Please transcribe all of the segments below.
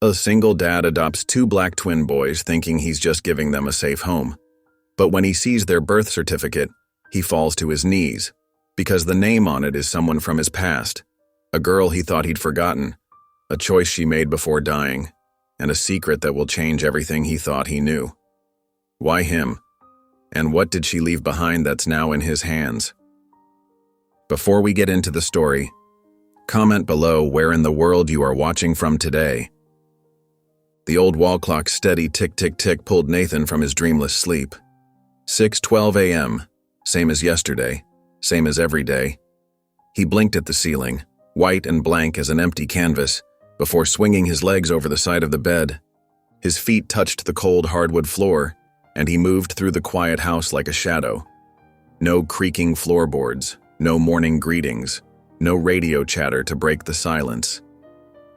A single dad adopts two black twin boys thinking he's just giving them a safe home. But when he sees their birth certificate, he falls to his knees, because the name on it is someone from his past, a girl he thought he'd forgotten, a choice she made before dying, and a secret that will change everything he thought he knew. Why him? And what did she leave behind that's now in his hands? Before we get into the story, comment below where in the world you are watching from today. The old wall clock's steady tick-tick-tick pulled Nathan from his dreamless sleep. 6:12 a.m., same as yesterday, same as every day. He blinked at the ceiling, white and blank as an empty canvas, before swinging his legs over the side of the bed. His feet touched the cold hardwood floor, and he moved through the quiet house like a shadow. No creaking floorboards, no morning greetings, no radio chatter to break the silence.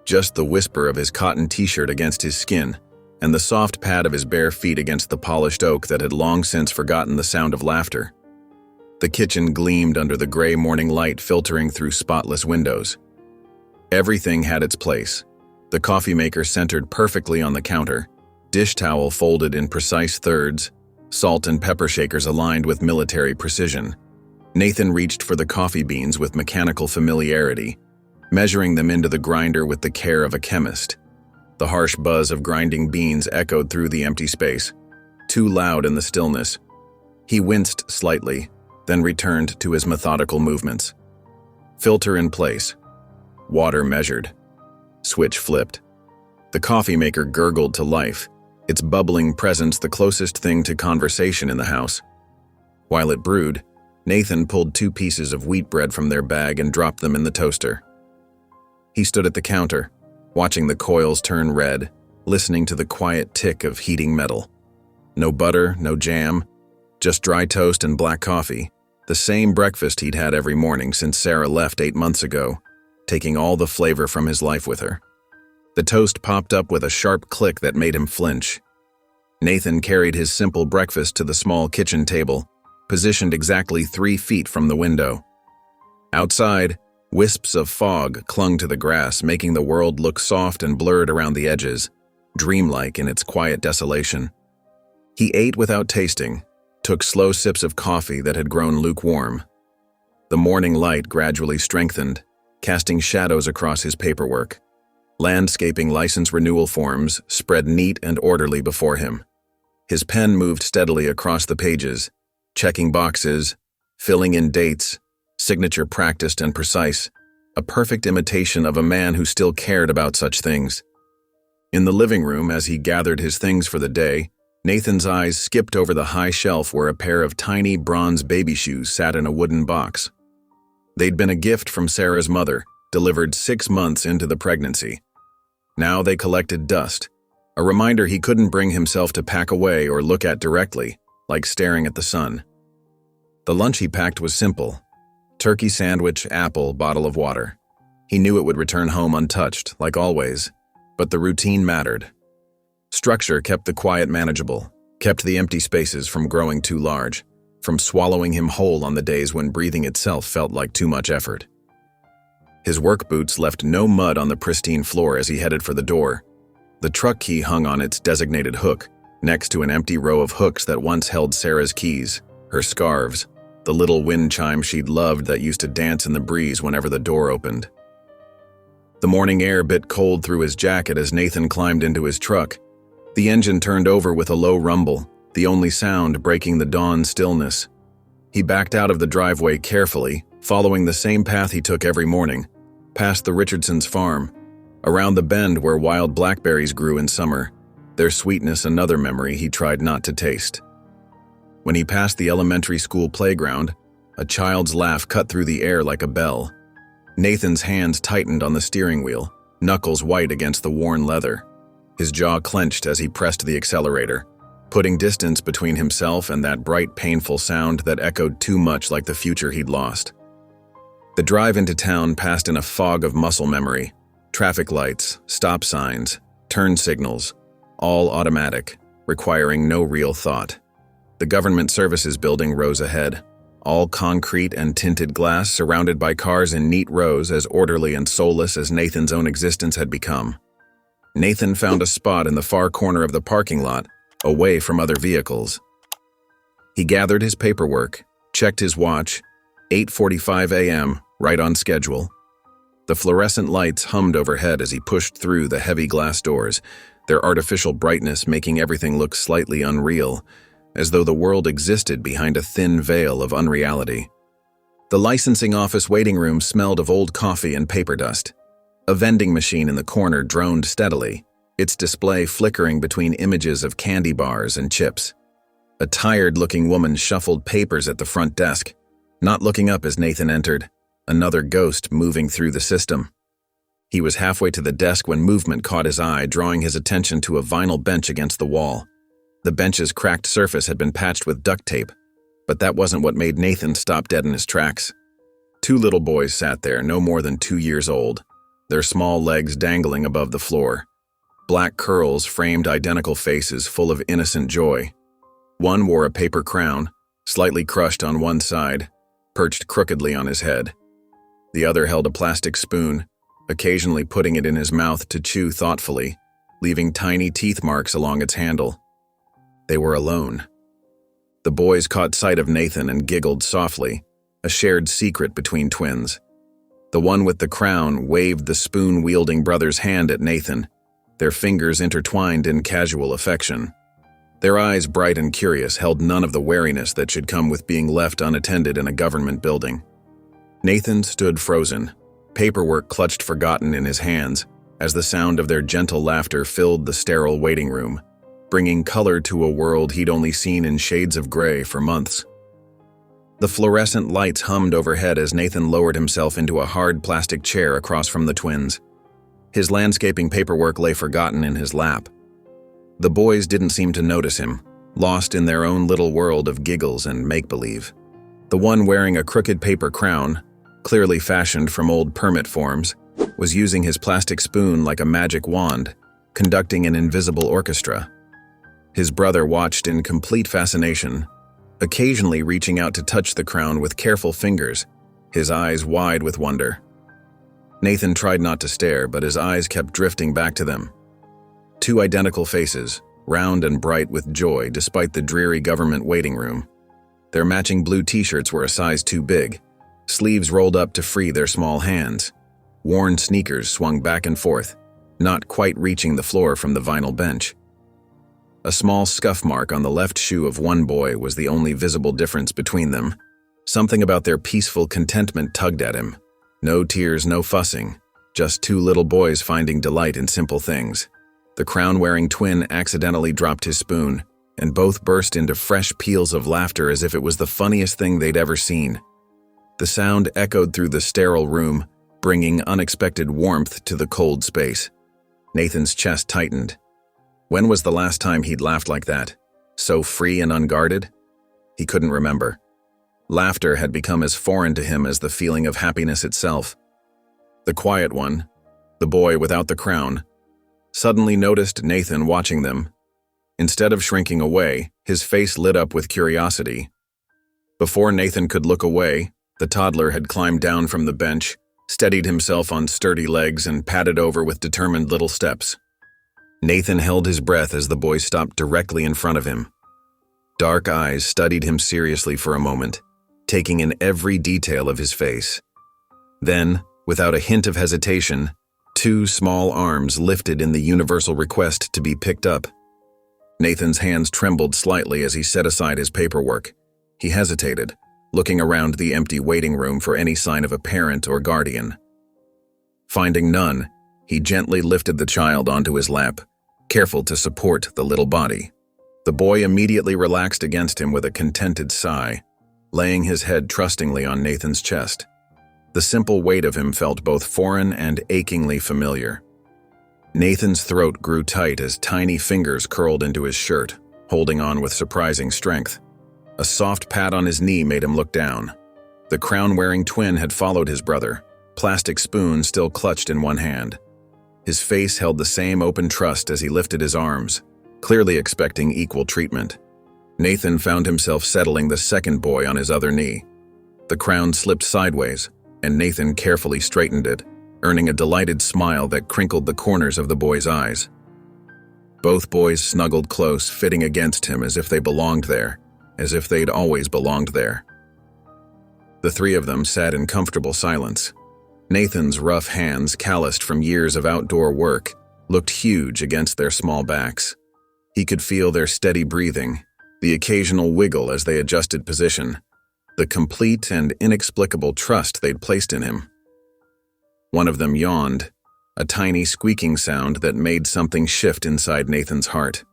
Just the whisper of his cotton t-shirt against his skin, and the soft pad of his bare feet against the polished oak that had long since forgotten the sound of laughter. The kitchen gleamed under the gray morning light filtering through spotless windows. Everything had its place. The coffee maker centered perfectly on the counter, dish towel folded in precise thirds, salt and pepper shakers aligned with military precision. Nathan reached for the coffee beans with mechanical familiarity, measuring them into the grinder with the care of a chemist. The harsh buzz of grinding beans echoed through the empty space, too loud in the stillness. He winced slightly, then returned to his methodical movements. Filter in place. Water measured. Switch flipped. The coffee maker gurgled to life, its bubbling presence the closest thing to conversation in the house. While it brewed, Nathan pulled 2 pieces of wheat bread from their bag and dropped them in the toaster. He stood at the counter, watching the coils turn red, listening to the quiet tick of heating metal. No butter, no jam, just dry toast and black coffee, the same breakfast he'd had every morning since Sarah left 8 months ago, taking all the flavor from his life with her. The toast popped up with a sharp click that made him flinch. Nathan carried his simple breakfast to the small kitchen table, positioned exactly 3 feet from the window. Outside, wisps of fog clung to the grass, making the world look soft and blurred around the edges, dreamlike in its quiet desolation. He ate without tasting, took slow sips of coffee that had grown lukewarm. The morning light gradually strengthened, casting shadows across his paperwork. Landscaping license renewal forms spread neat and orderly before him. His pen moved steadily across the pages, checking boxes, filling in dates, signature practiced and precise, a perfect imitation of a man who still cared about such things. In the living room, as he gathered his things for the day, Nathan's eyes skipped over the high shelf where a pair of tiny bronze baby shoes sat in a wooden box. They'd been a gift from Sarah's mother, delivered 6 months into the pregnancy. Now they collected dust, a reminder he couldn't bring himself to pack away or look at directly, like staring at the sun. The lunch he packed was simple: turkey sandwich, apple, bottle of water. He knew it would return home untouched, like always, but the routine mattered. Structure kept the quiet manageable, kept the empty spaces from growing too large, from swallowing him whole on the days when breathing itself felt like too much effort. His work boots left no mud on the pristine floor as he headed for the door. The truck key hung on its designated hook, next to an empty row of hooks that once held Sarah's keys, her scarves, the little wind chime she'd loved that used to dance in the breeze whenever the door opened. The morning air bit cold through his jacket as Nathan climbed into his truck. The engine turned over with a low rumble, the only sound breaking the dawn stillness. He backed out of the driveway carefully, following the same path he took every morning, past the Richardsons' farm, around the bend where wild blackberries grew in summer, their sweetness another memory he tried not to taste. When he passed the elementary school playground, a child's laugh cut through the air like a bell. Nathan's hands tightened on the steering wheel, knuckles white against the worn leather. His jaw clenched as he pressed the accelerator, putting distance between himself and that bright, painful sound that echoed too much like the future he'd lost. The drive into town passed in a fog of muscle memory. Traffic lights, stop signs, turn signals, all automatic, requiring no real thought. The government services building rose ahead, all concrete and tinted glass surrounded by cars in neat rows as orderly and soulless as Nathan's own existence had become. Nathan found a spot in the far corner of the parking lot, away from other vehicles. He gathered his paperwork, checked his watch, 8:45 a.m., right on schedule. The fluorescent lights hummed overhead as he pushed through the heavy glass doors, their artificial brightness making everything look slightly unreal, as though the world existed behind a thin veil of unreality. The licensing office waiting room smelled of old coffee and paper dust. A vending machine in the corner droned steadily, its display flickering between images of candy bars and chips. A tired-looking woman shuffled papers at the front desk, not looking up as Nathan entered, another ghost moving through the system. He was halfway to the desk when movement caught his eye, drawing his attention to a vinyl bench against the wall. The bench's cracked surface had been patched with duct tape, but that wasn't what made Nathan stop dead in his tracks. Two little boys sat there, no more than 2 years old, their small legs dangling above the floor. Black curls framed identical faces full of innocent joy. One wore a paper crown, slightly crushed on one side, perched crookedly on his head. The other held a plastic spoon, occasionally putting it in his mouth to chew thoughtfully, leaving tiny teeth marks along its handle. They were alone. The boys caught sight of Nathan and giggled softly, a shared secret between twins. The one with the crown waved the spoon-wielding brother's hand at Nathan, their fingers intertwined in casual affection. Their eyes, bright and curious, held none of the wariness that should come with being left unattended in a government building. Nathan stood frozen, paperwork clutched forgotten in his hands, as the sound of their gentle laughter filled the sterile waiting room, bringing color to a world he'd only seen in shades of gray for months. The fluorescent lights hummed overhead as Nathan lowered himself into a hard plastic chair across from the twins. His landscaping paperwork lay forgotten in his lap. The boys didn't seem to notice him, lost in their own little world of giggles and make-believe. The one wearing a crooked paper crown, clearly fashioned from old permit forms, was using his plastic spoon like a magic wand, conducting an invisible orchestra. His brother watched in complete fascination, occasionally reaching out to touch the crown with careful fingers, his eyes wide with wonder. Nathan tried not to stare, but his eyes kept drifting back to them. Two identical faces, round and bright with joy despite the dreary government waiting room. Their matching blue t-shirts were a size too big, sleeves rolled up to free their small hands. Worn sneakers swung back and forth, not quite reaching the floor from the vinyl bench. A small scuff mark on the left shoe of one boy was the only visible difference between them. Something about their peaceful contentment tugged at him. No tears, no fussing, just two little boys finding delight in simple things. The crown-wearing twin accidentally dropped his spoon, and both burst into fresh peals of laughter as if it was the funniest thing they'd ever seen. The sound echoed through the sterile room, bringing unexpected warmth to the cold space. Nathan's chest tightened. When was the last time he'd laughed like that? So free and unguarded? He couldn't remember. Laughter had become as foreign to him as the feeling of happiness itself. The quiet one, the boy without the crown, suddenly noticed Nathan watching them. Instead of shrinking away, his face lit up with curiosity. Before Nathan could look away, the toddler had climbed down from the bench, steadied himself on sturdy legs, and padded over with determined little steps. Nathan held his breath as the boy stopped directly in front of him. Dark eyes studied him seriously for a moment, taking in every detail of his face. Then, without a hint of hesitation, two small arms lifted in the universal request to be picked up. Nathan's hands trembled slightly as he set aside his paperwork. He hesitated, looking around the empty waiting room for any sign of a parent or guardian. Finding none, he gently lifted the child onto his lap, careful to support the little body. The boy immediately relaxed against him with a contented sigh, laying his head trustingly on Nathan's chest. The simple weight of him felt both foreign and achingly familiar. Nathan's throat grew tight as tiny fingers curled into his shirt, holding on with surprising strength. A soft pat on his knee made him look down. The crown-wearing twin had followed his brother, plastic spoon still clutched in one hand. His face held the same open trust as he lifted his arms, clearly expecting equal treatment. Nathan found himself settling the second boy on his other knee. The crown slipped sideways, and Nathan carefully straightened it, earning a delighted smile that crinkled the corners of the boy's eyes. Both boys snuggled close, fitting against him as if they belonged there, as if they'd always belonged there. The three of them sat in comfortable silence. Nathan's rough hands, calloused from years of outdoor work, looked huge against their small backs. He could feel their steady breathing, the occasional wiggle as they adjusted position, the complete and inexplicable trust they'd placed in him. One of them yawned, a tiny squeaking sound that made something shift inside Nathan's heart.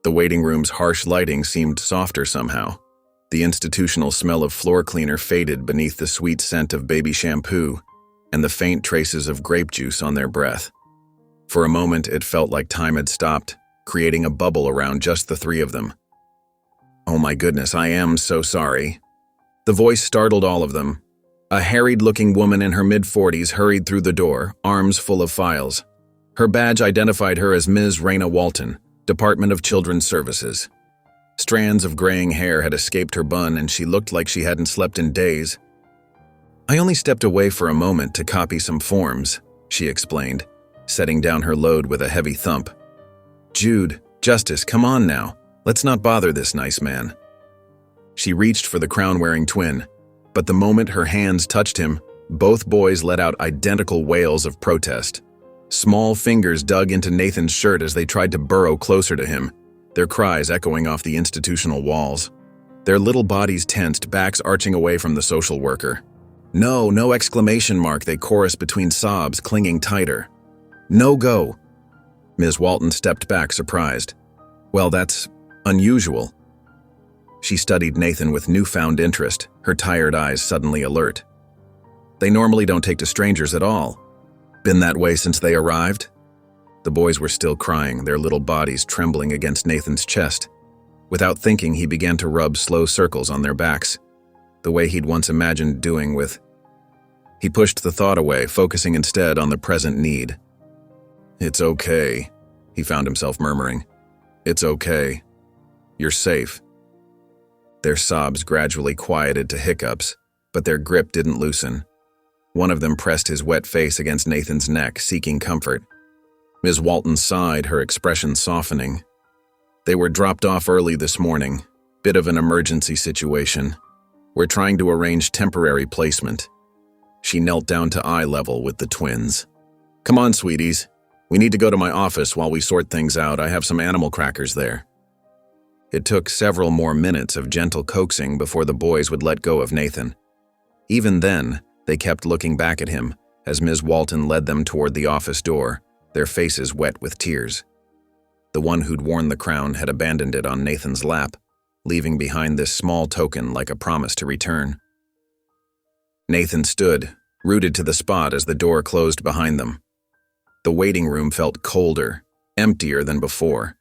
The waiting room's harsh lighting seemed softer somehow. The institutional smell of floor cleaner faded beneath the sweet scent of baby shampoo and the faint traces of grape juice on their breath. For a moment, it felt like time had stopped, creating a bubble around just the three of them. "Oh my goodness, I am so sorry." The voice startled all of them. A harried-looking woman in her mid-40s hurried through the door, arms full of files. Her badge identified her as Ms. Raina Walton, Department of Children's Services. Strands of graying hair had escaped her bun, and she looked like she hadn't slept in days. "I only stepped away for a moment to copy some forms," she explained, setting down her load with a heavy thump. "Jude, Justice, come on now. Let's not bother this nice man." She reached for the crown-wearing twin, but the moment her hands touched him, both boys let out identical wails of protest. Small fingers dug into Nathan's shirt as they tried to burrow closer to him, their cries echoing off the institutional walls. Their little bodies tensed, backs arching away from the social worker. "No, no!" exclamation mark, they chorused between sobs, clinging tighter. "No go!" Ms. Walton stepped back, surprised. "Well, that's unusual." She studied Nathan with newfound interest, her tired eyes suddenly alert. "They normally don't take to strangers at all. Been that way since they arrived?" The boys were still crying, their little bodies trembling against Nathan's chest. Without thinking, he began to rub slow circles on their backs, the way he'd once imagined doing with... He pushed the thought away, focusing instead on the present need. "It's okay," he found himself murmuring. "It's okay. You're safe." Their sobs gradually quieted to hiccups, but their grip didn't loosen. One of them pressed his wet face against Nathan's neck, seeking comfort. Ms. Walton sighed, her expression softening. "They were dropped off early this morning. Bit of an emergency situation. We're trying to arrange temporary placement." She knelt down to eye level with the twins. "Come on, sweeties. We need to go to my office while we sort things out. I have some animal crackers there." It took several more minutes of gentle coaxing before the boys would let go of Nathan. Even then, they kept looking back at him as Ms. Walton led them toward the office door, their faces wet with tears. The one who'd worn the crown had abandoned it on Nathan's lap, leaving behind this small token like a promise to return. Nathan stood, rooted to the spot as the door closed behind them. The waiting room felt colder, emptier than before.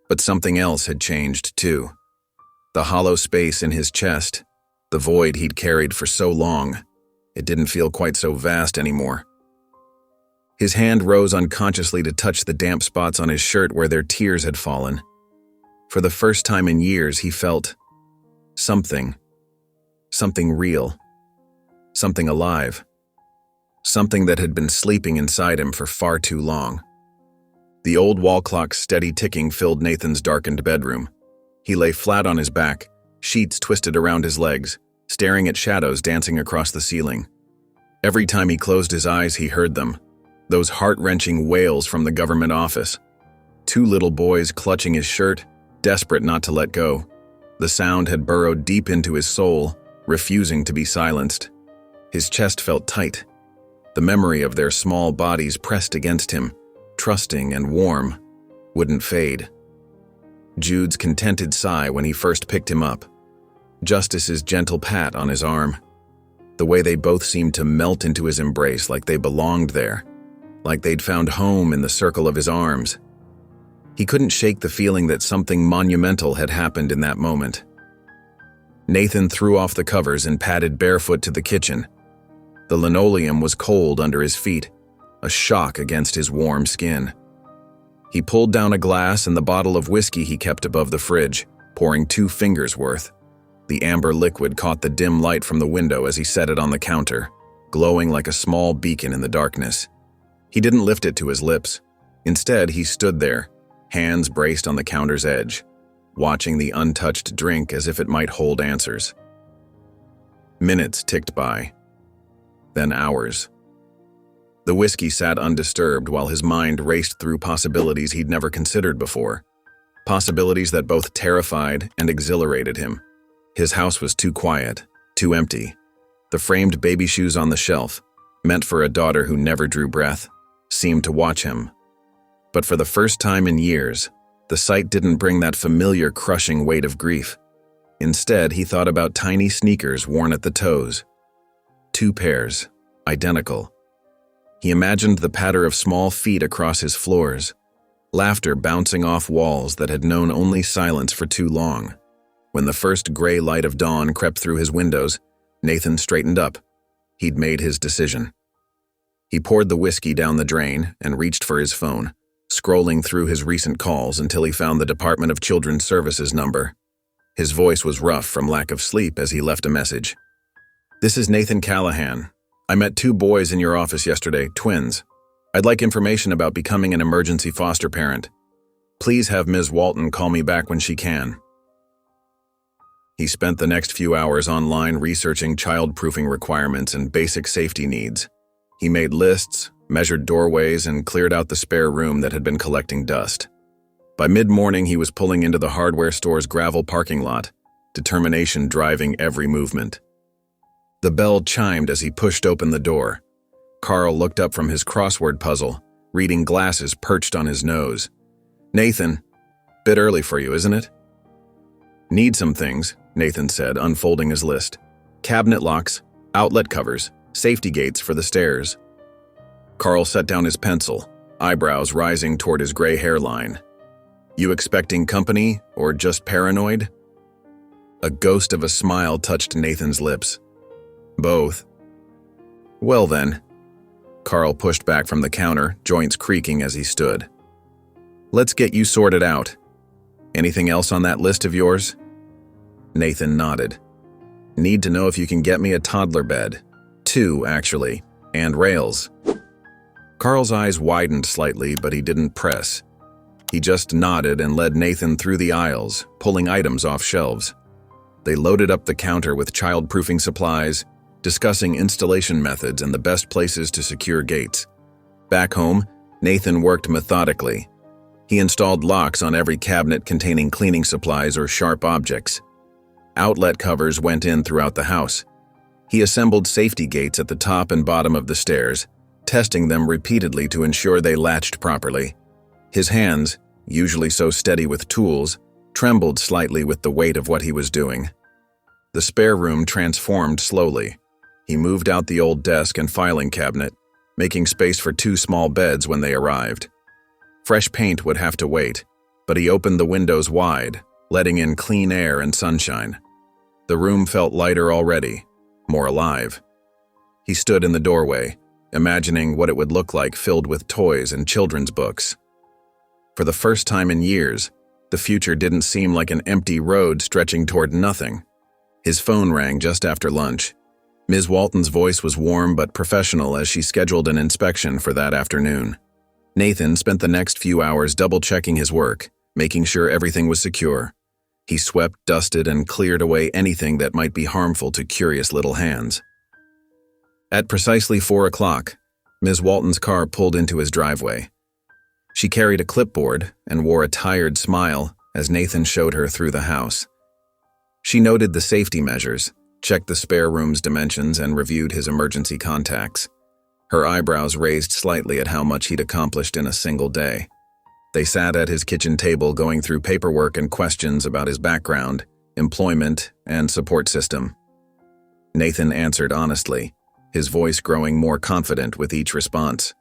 But something else had changed, too. The hollow space in his chest, the void he'd carried for so long, it didn't feel quite so vast anymore. His hand rose unconsciously to touch the damp spots on his shirt where their tears had fallen. For the first time in years, he felt something real, something alive, something that had been sleeping inside him for far too long. The old wall clock's steady ticking filled Nathan's darkened bedroom. He lay flat on his back, sheets twisted around his legs, staring at shadows dancing across the ceiling. Every time he closed his eyes, he heard them, those heart-wrenching wails from the government office. Two little boys clutching his shirt, desperate not to let go. The sound had burrowed deep into his soul, refusing to be silenced. His chest felt tight. The memory of their small bodies pressed against him, trusting and warm, wouldn't fade. Jude's contented sigh when he first picked him up. Justice's gentle pat on his arm. The way they both seemed to melt into his embrace like they belonged there, like they'd found home in the circle of his arms. He couldn't shake the feeling that something monumental had happened in that moment. Nathan threw off the covers and padded barefoot to the kitchen. The linoleum was cold under his feet, a shock against his warm skin. He pulled down a glass and the bottle of whiskey he kept above the fridge, pouring 2 fingers worth. The amber liquid caught the dim light from the window as he set it on the counter, glowing like a small beacon in the darkness. He didn't lift it to his lips. Instead, he stood there, hands braced on the counter's edge, watching the untouched drink as if it might hold answers. Minutes ticked by, then hours. The whiskey sat undisturbed while his mind raced through possibilities he'd never considered before. Possibilities that both terrified and exhilarated him. His house was too quiet, too empty. The framed baby shoes on the shelf, meant for a daughter who never drew breath, seemed to watch him. But for the first time in years, the sight didn't bring that familiar crushing weight of grief. Instead, he thought about tiny sneakers worn at the toes. 2 pairs, identical. He imagined the patter of small feet across his floors, laughter bouncing off walls that had known only silence for too long. When the first gray light of dawn crept through his windows, Nathan straightened up. He'd made his decision. He poured the whiskey down the drain and reached for his phone, scrolling through his recent calls until he found the Department of Children's Services number. His voice was rough from lack of sleep as he left a message. "This is Nathan Callahan. I met 2 boys in your office yesterday, twins. I'd like information about becoming an emergency foster parent. Please have Ms. Walton call me back when she can." He spent the next few hours online researching child-proofing requirements and basic safety needs. He made lists, measured doorways, and cleared out the spare room that had been collecting dust. By mid-morning, he was pulling into the hardware store's gravel parking lot, determination driving every movement. The bell chimed as he pushed open the door. Carl looked up from his crossword puzzle, reading glasses perched on his nose. "Nathan, bit early for you, isn't it?" "Need some things," Nathan said, unfolding his list. "Cabinet locks, outlet covers, safety gates for the stairs." Carl set down his pencil, eyebrows rising toward his gray hairline. "You expecting company, or just paranoid?" A ghost of a smile touched Nathan's lips. "Both." "Well then." Carl pushed back from the counter, joints creaking as he stood. "Let's get you sorted out. Anything else on that list of yours?" Nathan nodded. "Need to know if you can get me a toddler bed. 2, actually, and rails." Carl's eyes widened slightly, but he didn't press. He just nodded and led Nathan through the aisles, pulling items off shelves. They loaded up the counter with child-proofing supplies, discussing installation methods and the best places to secure gates. Back home, Nathan worked methodically. He installed locks on every cabinet containing cleaning supplies or sharp objects. Outlet covers went in throughout the house. He assembled safety gates at the top and bottom of the stairs, testing them repeatedly to ensure they latched properly. His hands, usually so steady with tools, trembled slightly with the weight of what he was doing. The spare room transformed slowly. He moved out the old desk and filing cabinet, making space for 2 small beds when they arrived. Fresh paint would have to wait, but he opened the windows wide, letting in clean air and sunshine. The room felt lighter already, more alive. He stood in the doorway, imagining what it would look like filled with toys and children's books. For the first time in years, the future didn't seem like an empty road stretching toward nothing. His phone rang just after lunch. Ms. Walton's voice was warm but professional as she scheduled an inspection for that afternoon. Nathan spent the next few hours double-checking his work, making sure everything was secure. He swept, dusted, and cleared away anything that might be harmful to curious little hands. At precisely 4 o'clock, Ms. Walton's car pulled into his driveway. She carried a clipboard and wore a tired smile as Nathan showed her through the house. She noted the safety measures, checked the spare room's dimensions, and reviewed his emergency contacts. Her eyebrows raised slightly at how much he'd accomplished in a single day. They sat at his kitchen table going through paperwork and questions about his background, employment, and support system. Nathan answered honestly, his voice growing more confident with each response.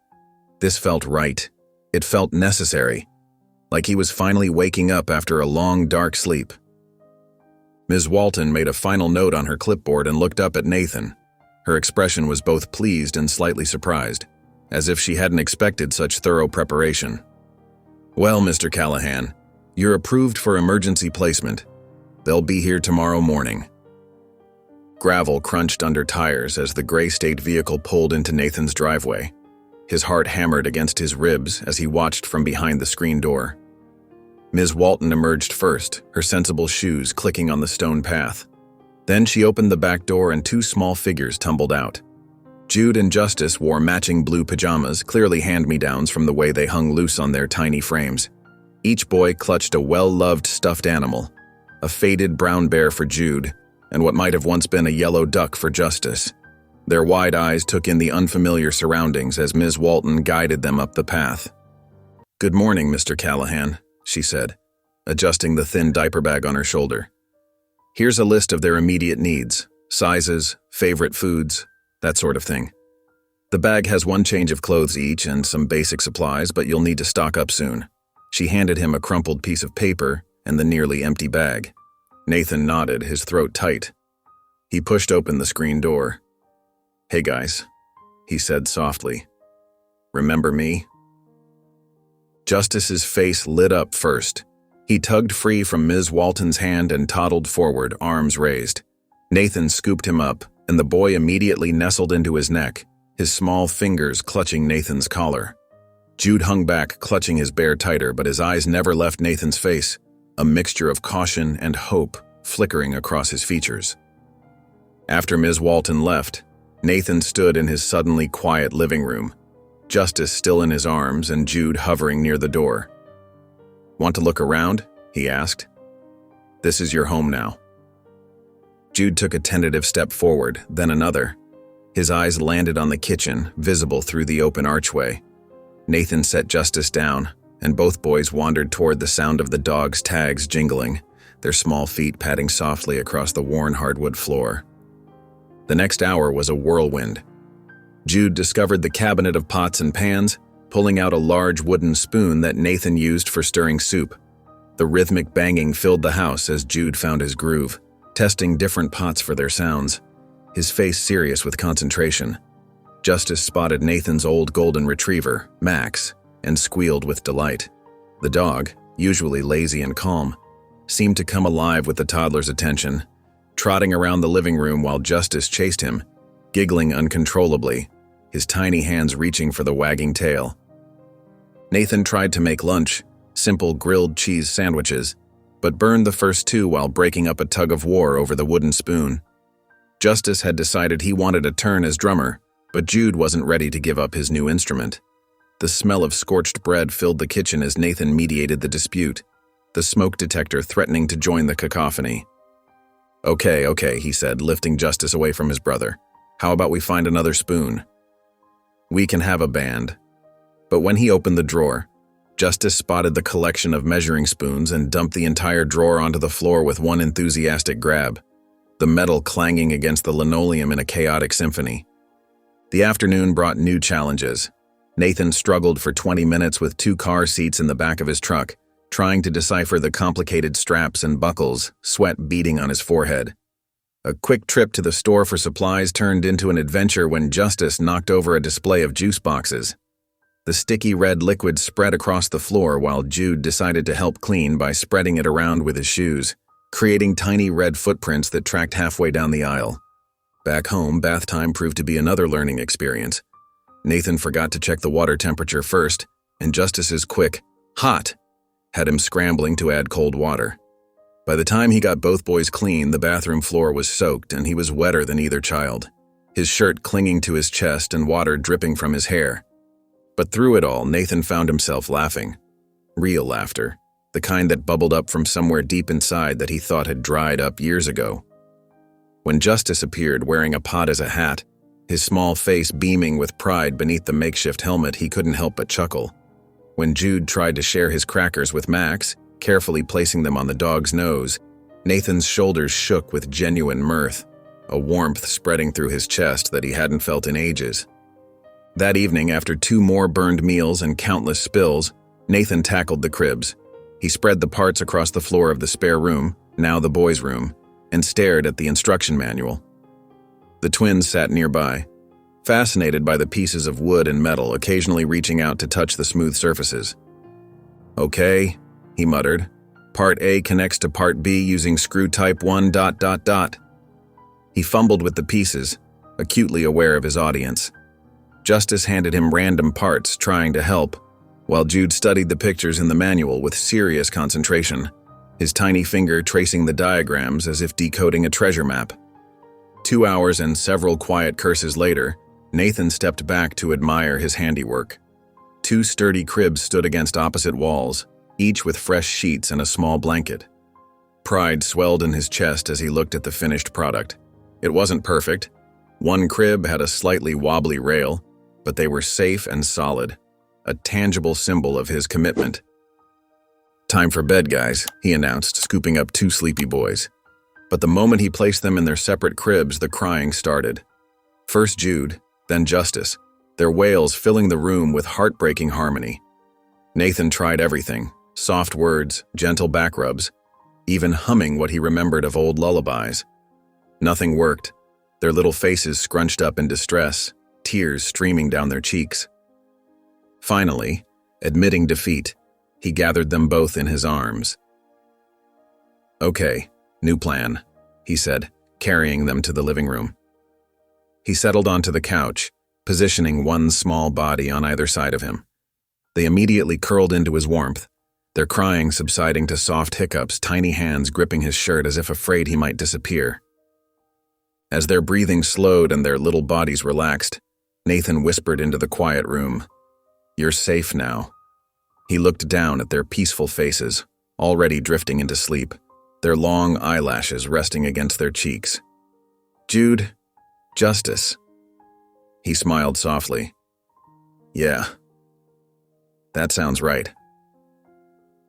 This felt right. It felt necessary, like he was finally waking up after a long, dark sleep. Ms. Walton made a final note on her clipboard and looked up at Nathan. Her expression was both pleased and slightly surprised, as if she hadn't expected such thorough preparation. "Well, Mr. Callahan, you're approved for emergency placement. They'll be here tomorrow morning." Gravel crunched under tires as the gray state vehicle pulled into Nathan's driveway. His heart hammered against his ribs as he watched from behind the screen door. Ms. Walton emerged first, her sensible shoes clicking on the stone path. Then she opened the back door and two small figures tumbled out. Jude and Justice wore matching blue pajamas, clearly hand-me-downs from the way they hung loose on their tiny frames. Each boy clutched a well-loved stuffed animal, a faded brown bear for Jude, and what might have once been a yellow duck for Justice. Their wide eyes took in the unfamiliar surroundings as Ms. Walton guided them up the path. "Good morning, Mr. Callahan," she said, adjusting the thin diaper bag on her shoulder. "Here's a list of their immediate needs, sizes, favorite foods, that sort of thing. The bag has one change of clothes each and some basic supplies, but you'll need to stock up soon." She handed him a crumpled piece of paper and the nearly empty bag. Nathan nodded, his throat tight. He pushed open the screen door. "Hey guys," he said softly. "Remember me?" Justice's face lit up first. He tugged free from Ms. Walton's hand and toddled forward, arms raised. Nathan scooped him up, and the boy immediately nestled into his neck, his small fingers clutching Nathan's collar. Jude hung back, clutching his bear tighter, but his eyes never left Nathan's face, a mixture of caution and hope flickering across his features. After Ms. Walton left, Nathan stood in his suddenly quiet living room, Justice still in his arms and Jude hovering near the door. "Want to look around?" he asked. "This is your home now." Jude took a tentative step forward, then another. His eyes landed on the kitchen, visible through the open archway. Nathan set Justice down, and both boys wandered toward the sound of the dog's tags jingling, their small feet padding softly across the worn hardwood floor. The next hour was a whirlwind. Jude discovered the cabinet of pots and pans, pulling out a large wooden spoon that Nathan used for stirring soup. The rhythmic banging filled the house as Jude found his groove, testing different pots for their sounds, his face serious with concentration. Justice spotted Nathan's old golden retriever, Max, and squealed with delight. The dog, usually lazy and calm, seemed to come alive with the toddler's attention, trotting around the living room while Justice chased him, giggling uncontrollably, his tiny hands reaching for the wagging tail. Nathan tried to make lunch, simple grilled cheese sandwiches, but burned the first two while breaking up a tug of war over the wooden spoon. Justice had decided he wanted a turn as drummer, but Jude wasn't ready to give up his new instrument. The smell of scorched bread filled the kitchen as Nathan mediated the dispute, the smoke detector threatening to join the cacophony. Okay, he said, lifting Justice away from his brother. "How about we find another spoon? We can have a band." But when he opened the drawer, Justice spotted the collection of measuring spoons and dumped the entire drawer onto the floor with one enthusiastic grab, the metal clanging against the linoleum in a chaotic symphony. The afternoon brought new challenges. Nathan struggled for 20 minutes with 2 car seats in the back of his truck, trying to decipher the complicated straps and buckles, sweat beading on his forehead. A quick trip to the store for supplies turned into an adventure when Justice knocked over a display of juice boxes. The sticky red liquid spread across the floor while Jude decided to help clean by spreading it around with his shoes, creating tiny red footprints that tracked halfway down the aisle. Back home, bath time proved to be another learning experience. Nathan forgot to check the water temperature first, and Justice's quick, "Hot," had him scrambling to add cold water. By the time he got both boys clean, the bathroom floor was soaked and he was wetter than either child, his shirt clinging to his chest and water dripping from his hair. But through it all, Nathan found himself laughing. Real laughter, the kind that bubbled up from somewhere deep inside that he thought had dried up years ago. When Justice appeared wearing a pot as a hat, his small face beaming with pride beneath the makeshift helmet, he couldn't help but chuckle. When Jude tried to share his crackers with Max, carefully placing them on the dog's nose, Nathan's shoulders shook with genuine mirth, a warmth spreading through his chest that he hadn't felt in ages. That evening, after 2 more burned meals and countless spills, Nathan tackled the cribs. He spread the parts across the floor of the spare room, now the boys' room, and stared at the instruction manual. The twins sat nearby, fascinated by the pieces of wood and metal, occasionally reaching out to touch the smooth surfaces. "Okay," he muttered. "Part A connects to Part B using screw type 1... He fumbled with the pieces, acutely aware of his audience. Justice handed him random parts, trying to help, while Jude studied the pictures in the manual with serious concentration, his tiny finger tracing the diagrams as if decoding a treasure map. 2 hours and several quiet curses later, Nathan stepped back to admire his handiwork. 2 sturdy cribs stood against opposite walls, each with fresh sheets and a small blanket. Pride swelled in his chest as he looked at the finished product. It wasn't perfect. One crib had a slightly wobbly rail, but they were safe and solid, a tangible symbol of his commitment. "Time for bed, guys," he announced, scooping up 2 sleepy boys. But the moment he placed them in their separate cribs, the crying started. First Jude, then Justice, their wails filling the room with heartbreaking harmony. Nathan tried everything: soft words, gentle back rubs, even humming what he remembered of old lullabies. Nothing worked. Their little faces scrunched up in distress, tears streaming down their cheeks. Finally, admitting defeat, he gathered them both in his arms. "Okay, new plan," he said, carrying them to the living room. He settled onto the couch, positioning one small body on either side of him. They immediately curled into his warmth, their crying subsiding to soft hiccups, tiny hands gripping his shirt as if afraid he might disappear. As their breathing slowed and their little bodies relaxed, Nathan whispered into the quiet room, "You're safe now." He looked down at their peaceful faces, already drifting into sleep, their long eyelashes resting against their cheeks. "Jude, Justice." He smiled softly. "Yeah, that sounds right."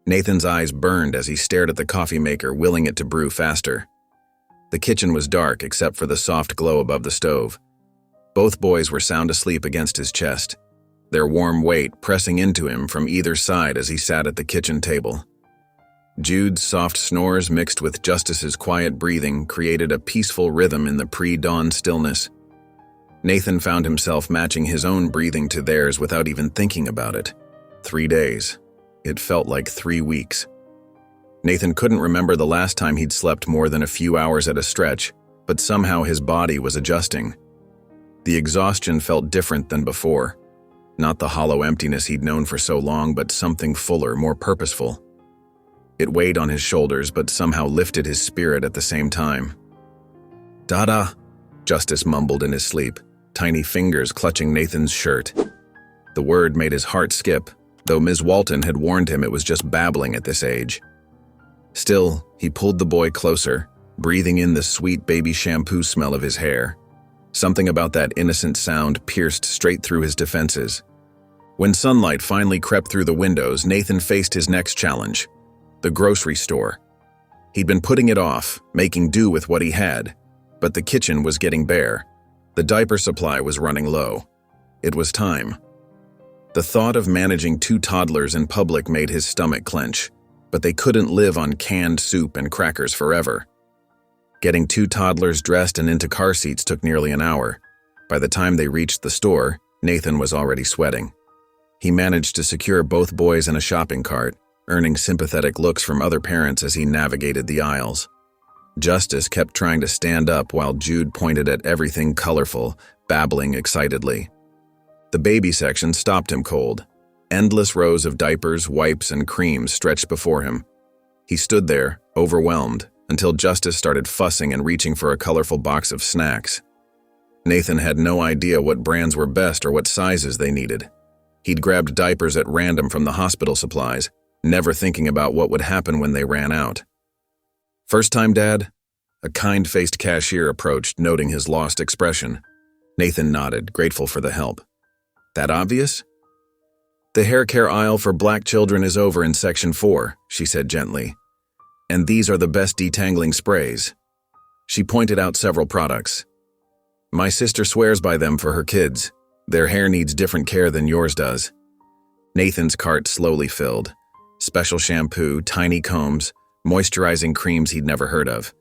Nathan's eyes burned as he stared at the coffee maker, willing it to brew faster. The kitchen was dark except for the soft glow above the stove. Both boys were sound asleep against his chest, their warm weight pressing into him from either side as he sat at the kitchen table. Jude's soft snores mixed with Justice's quiet breathing created a peaceful rhythm in the pre-dawn stillness. Nathan found himself matching his own breathing to theirs without even thinking about it. 3 days. It felt like 3 weeks. Nathan couldn't remember the last time he'd slept more than a few hours at a stretch, but somehow his body was adjusting. The exhaustion felt different than before. Not the hollow emptiness he'd known for so long, but something fuller, more purposeful. It weighed on his shoulders, but somehow lifted his spirit at the same time. "Dada," Justice mumbled in his sleep, tiny fingers clutching Nathan's shirt. The word made his heart skip, though Ms. Walton had warned him it was just babbling at this age. Still, he pulled the boy closer, breathing in the sweet baby shampoo smell of his hair. Something about that innocent sound pierced straight through his defenses. When sunlight finally crept through the windows, Nathan faced his next challenge: the grocery store. He'd been putting it off, making do with what he had, but the kitchen was getting bare. The diaper supply was running low. It was time. The thought of managing 2 toddlers in public made his stomach clench, but they couldn't live on canned soup and crackers forever. Getting 2 toddlers dressed and into car seats took nearly an hour. By the time they reached the store, Nathan was already sweating. He managed to secure both boys in a shopping cart, earning sympathetic looks from other parents as he navigated the aisles. Justice kept trying to stand up while Jude pointed at everything colorful, babbling excitedly. The baby section stopped him cold. Endless rows of diapers, wipes, and creams stretched before him. He stood there, overwhelmed, until Justice started fussing and reaching for a colorful box of snacks. Nathan had no idea what brands were best or what sizes they needed. He'd grabbed diapers at random from the hospital supplies, never thinking about what would happen when they ran out. "First time, Dad?" A kind-faced cashier approached, noting his lost expression. Nathan nodded, grateful for the help. "That obvious?" "The hair care aisle for black children is over in section 4, she said gently. "And these are the best detangling sprays." She pointed out several products. "My sister swears by them for her kids. Their hair needs different care than yours does." Nathan's cart slowly filled. Special shampoo, tiny combs, moisturizing creams he'd never heard of.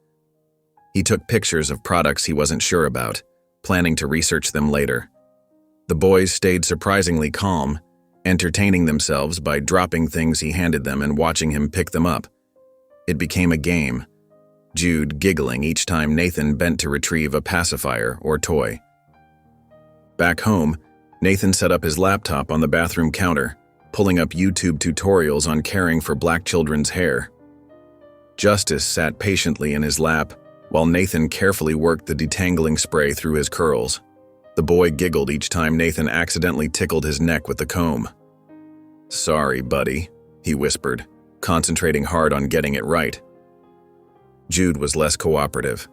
He took pictures of products he wasn't sure about, planning to research them later. The boys stayed surprisingly calm, entertaining themselves by dropping things he handed them and watching him pick them up. It became a game. Jude giggling each time Nathan bent to retrieve a pacifier or toy. Back home, Nathan set up his laptop on the bathroom counter, pulling up YouTube tutorials on caring for black children's hair. Justice sat patiently in his lap, while Nathan carefully worked the detangling spray through his curls. The boy giggled each time Nathan accidentally tickled his neck with the comb. "Sorry, buddy," he whispered, concentrating hard on getting it right. Jude was less cooperative.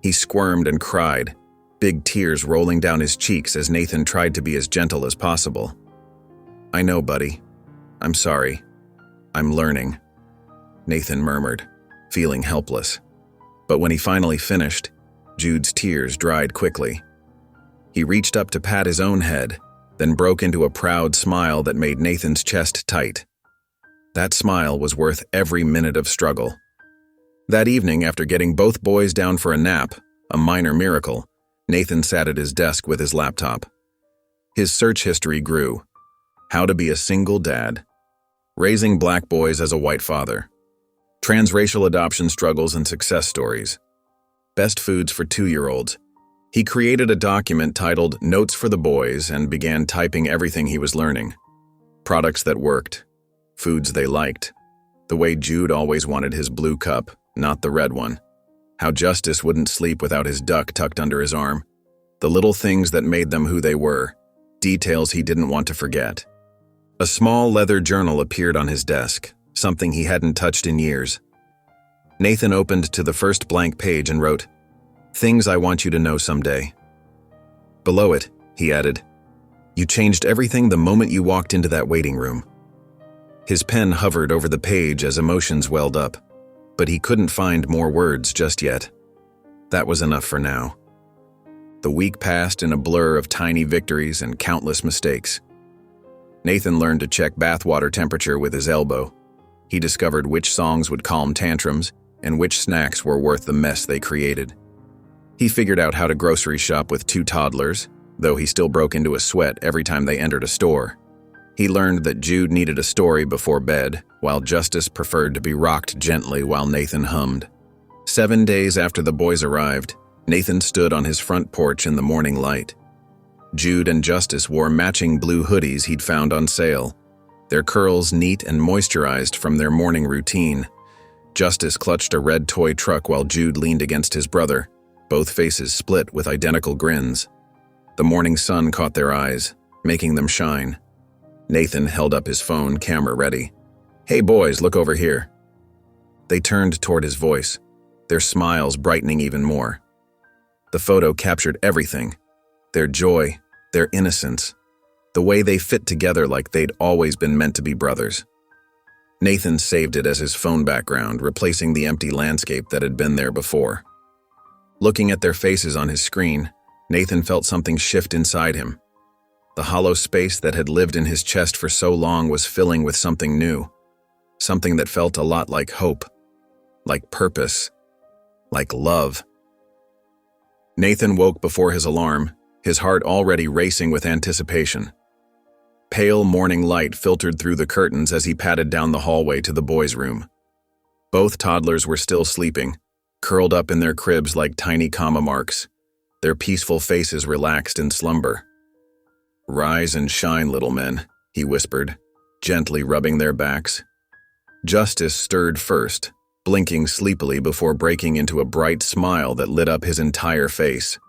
He squirmed and cried, big tears rolling down his cheeks as Nathan tried to be as gentle as possible. "I know, buddy. I'm sorry. I'm learning," Nathan murmured, feeling helpless. But when he finally finished, Jude's tears dried quickly. He reached up to pat his own head, then broke into a proud smile that made Nathan's chest tight. That smile was worth every minute of struggle. That evening, after getting both boys down for a nap, a minor miracle, Nathan sat at his desk with his laptop. His search history grew. How to be a single dad. Raising black boys as a white father. Transracial adoption struggles and success stories. Best foods for 2-year-olds. He created a document titled Notes for the Boys and began typing everything he was learning. Products that worked. Foods they liked. The way Jude always wanted his blue cup, not the red one. How Justice wouldn't sleep without his duck tucked under his arm. The little things that made them who they were. Details he didn't want to forget. A small leather journal appeared on his desk, something he hadn't touched in years. Nathan opened to the first blank page and wrote, "Things I want you to know someday." Below it, he added, "You changed everything the moment you walked into that waiting room." His pen hovered over the page as emotions welled up, but he couldn't find more words just yet. That was enough for now. The week passed in a blur of tiny victories and countless mistakes. Nathan learned to check bathwater temperature with his elbow. He discovered which songs would calm tantrums and which snacks were worth the mess they created. He figured out how to grocery shop with 2 toddlers, though he still broke into a sweat every time they entered a store. He learned that Jude needed a story before bed, while Justice preferred to be rocked gently while Nathan hummed. 7 days after the boys arrived, Nathan stood on his front porch in the morning light. Jude and Justice wore matching blue hoodies he'd found on sale, their curls neat and moisturized from their morning routine. Justice clutched a red toy truck while Jude leaned against his brother, both faces split with identical grins. The morning sun caught their eyes, making them shine. Nathan held up his phone, camera ready. "Hey boys, look over here." They turned toward his voice, their smiles brightening even more. The photo captured everything. Their joy, their innocence, the way they fit together like they'd always been meant to be brothers. Nathan saved it as his phone background, replacing the empty landscape that had been there before. Looking at their faces on his screen, Nathan felt something shift inside him. The hollow space that had lived in his chest for so long was filling with something new, something that felt a lot like hope, like purpose, like love. Nathan woke before his alarm, his heart already racing with anticipation. Pale morning light filtered through the curtains as he padded down the hallway to the boys' room. Both toddlers were still sleeping, curled up in their cribs like tiny comma marks, their peaceful faces relaxed in slumber. "Rise and shine, little men," he whispered, gently rubbing their backs. Justice stirred first, blinking sleepily before breaking into a bright smile that lit up his entire face.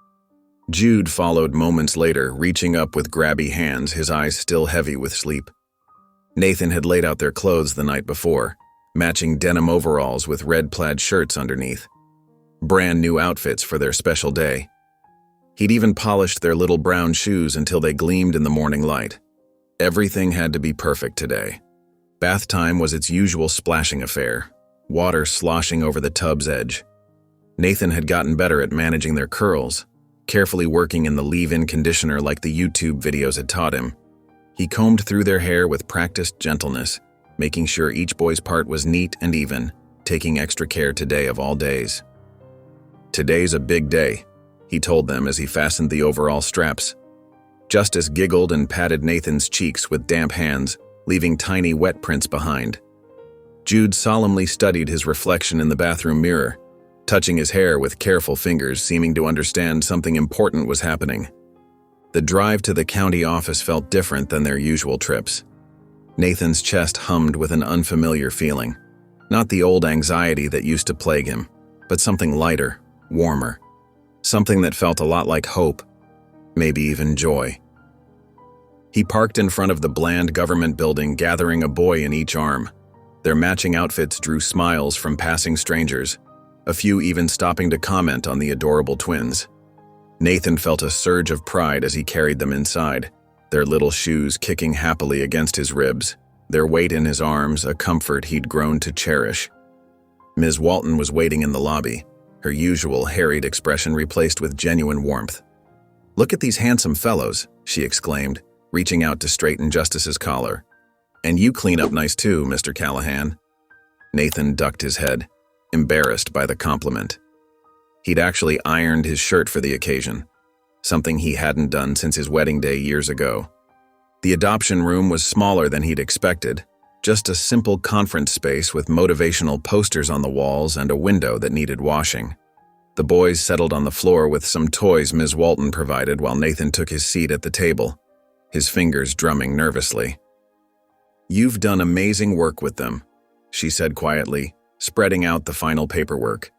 Jude followed moments later, reaching up with grabby hands, his eyes still heavy with sleep. Nathan had laid out their clothes the night before, matching denim overalls with red plaid shirts underneath. Brand new outfits for their special day. He'd even polished their little brown shoes until they gleamed in the morning light. Everything had to be perfect today. Bath time was its usual splashing affair, water sloshing over the tub's edge. Nathan had gotten better at managing their curls, carefully working in the leave-in conditioner like the YouTube videos had taught him. He combed through their hair with practiced gentleness, making sure each boy's part was neat and even, taking extra care today of all days. "Today's a big day," he told them as he fastened the overall straps. Justice giggled and patted Nathan's cheeks with damp hands, leaving tiny wet prints behind. Jude solemnly studied his reflection in the bathroom mirror, touching his hair with careful fingers, seeming to understand something important was happening. The drive to the county office felt different than their usual trips. Nathan's chest hummed with an unfamiliar feeling. Not the old anxiety that used to plague him, but something lighter, warmer. Something that felt a lot like hope, maybe even joy. He parked in front of the bland government building, gathering a boy in each arm. Their matching outfits drew smiles from passing strangers, a few even stopping to comment on the adorable twins. Nathan felt a surge of pride as he carried them inside, their little shoes kicking happily against his ribs, their weight in his arms a comfort he'd grown to cherish. Ms. Walton was waiting in the lobby, her usual harried expression replaced with genuine warmth. "Look at these handsome fellows," she exclaimed, reaching out to straighten Justice's collar. "And you clean up nice too, Mr. Callahan." Nathan ducked his head, embarrassed by the compliment. He'd actually ironed his shirt for the occasion, something he hadn't done since his wedding day years ago. The adoption room was smaller than he'd expected, just a simple conference space with motivational posters on the walls and a window that needed washing. The boys settled on the floor with some toys Ms. Walton provided while Nathan took his seat at the table, his fingers drumming nervously. "You've done amazing work with them," she said quietly, spreading out the final paperwork.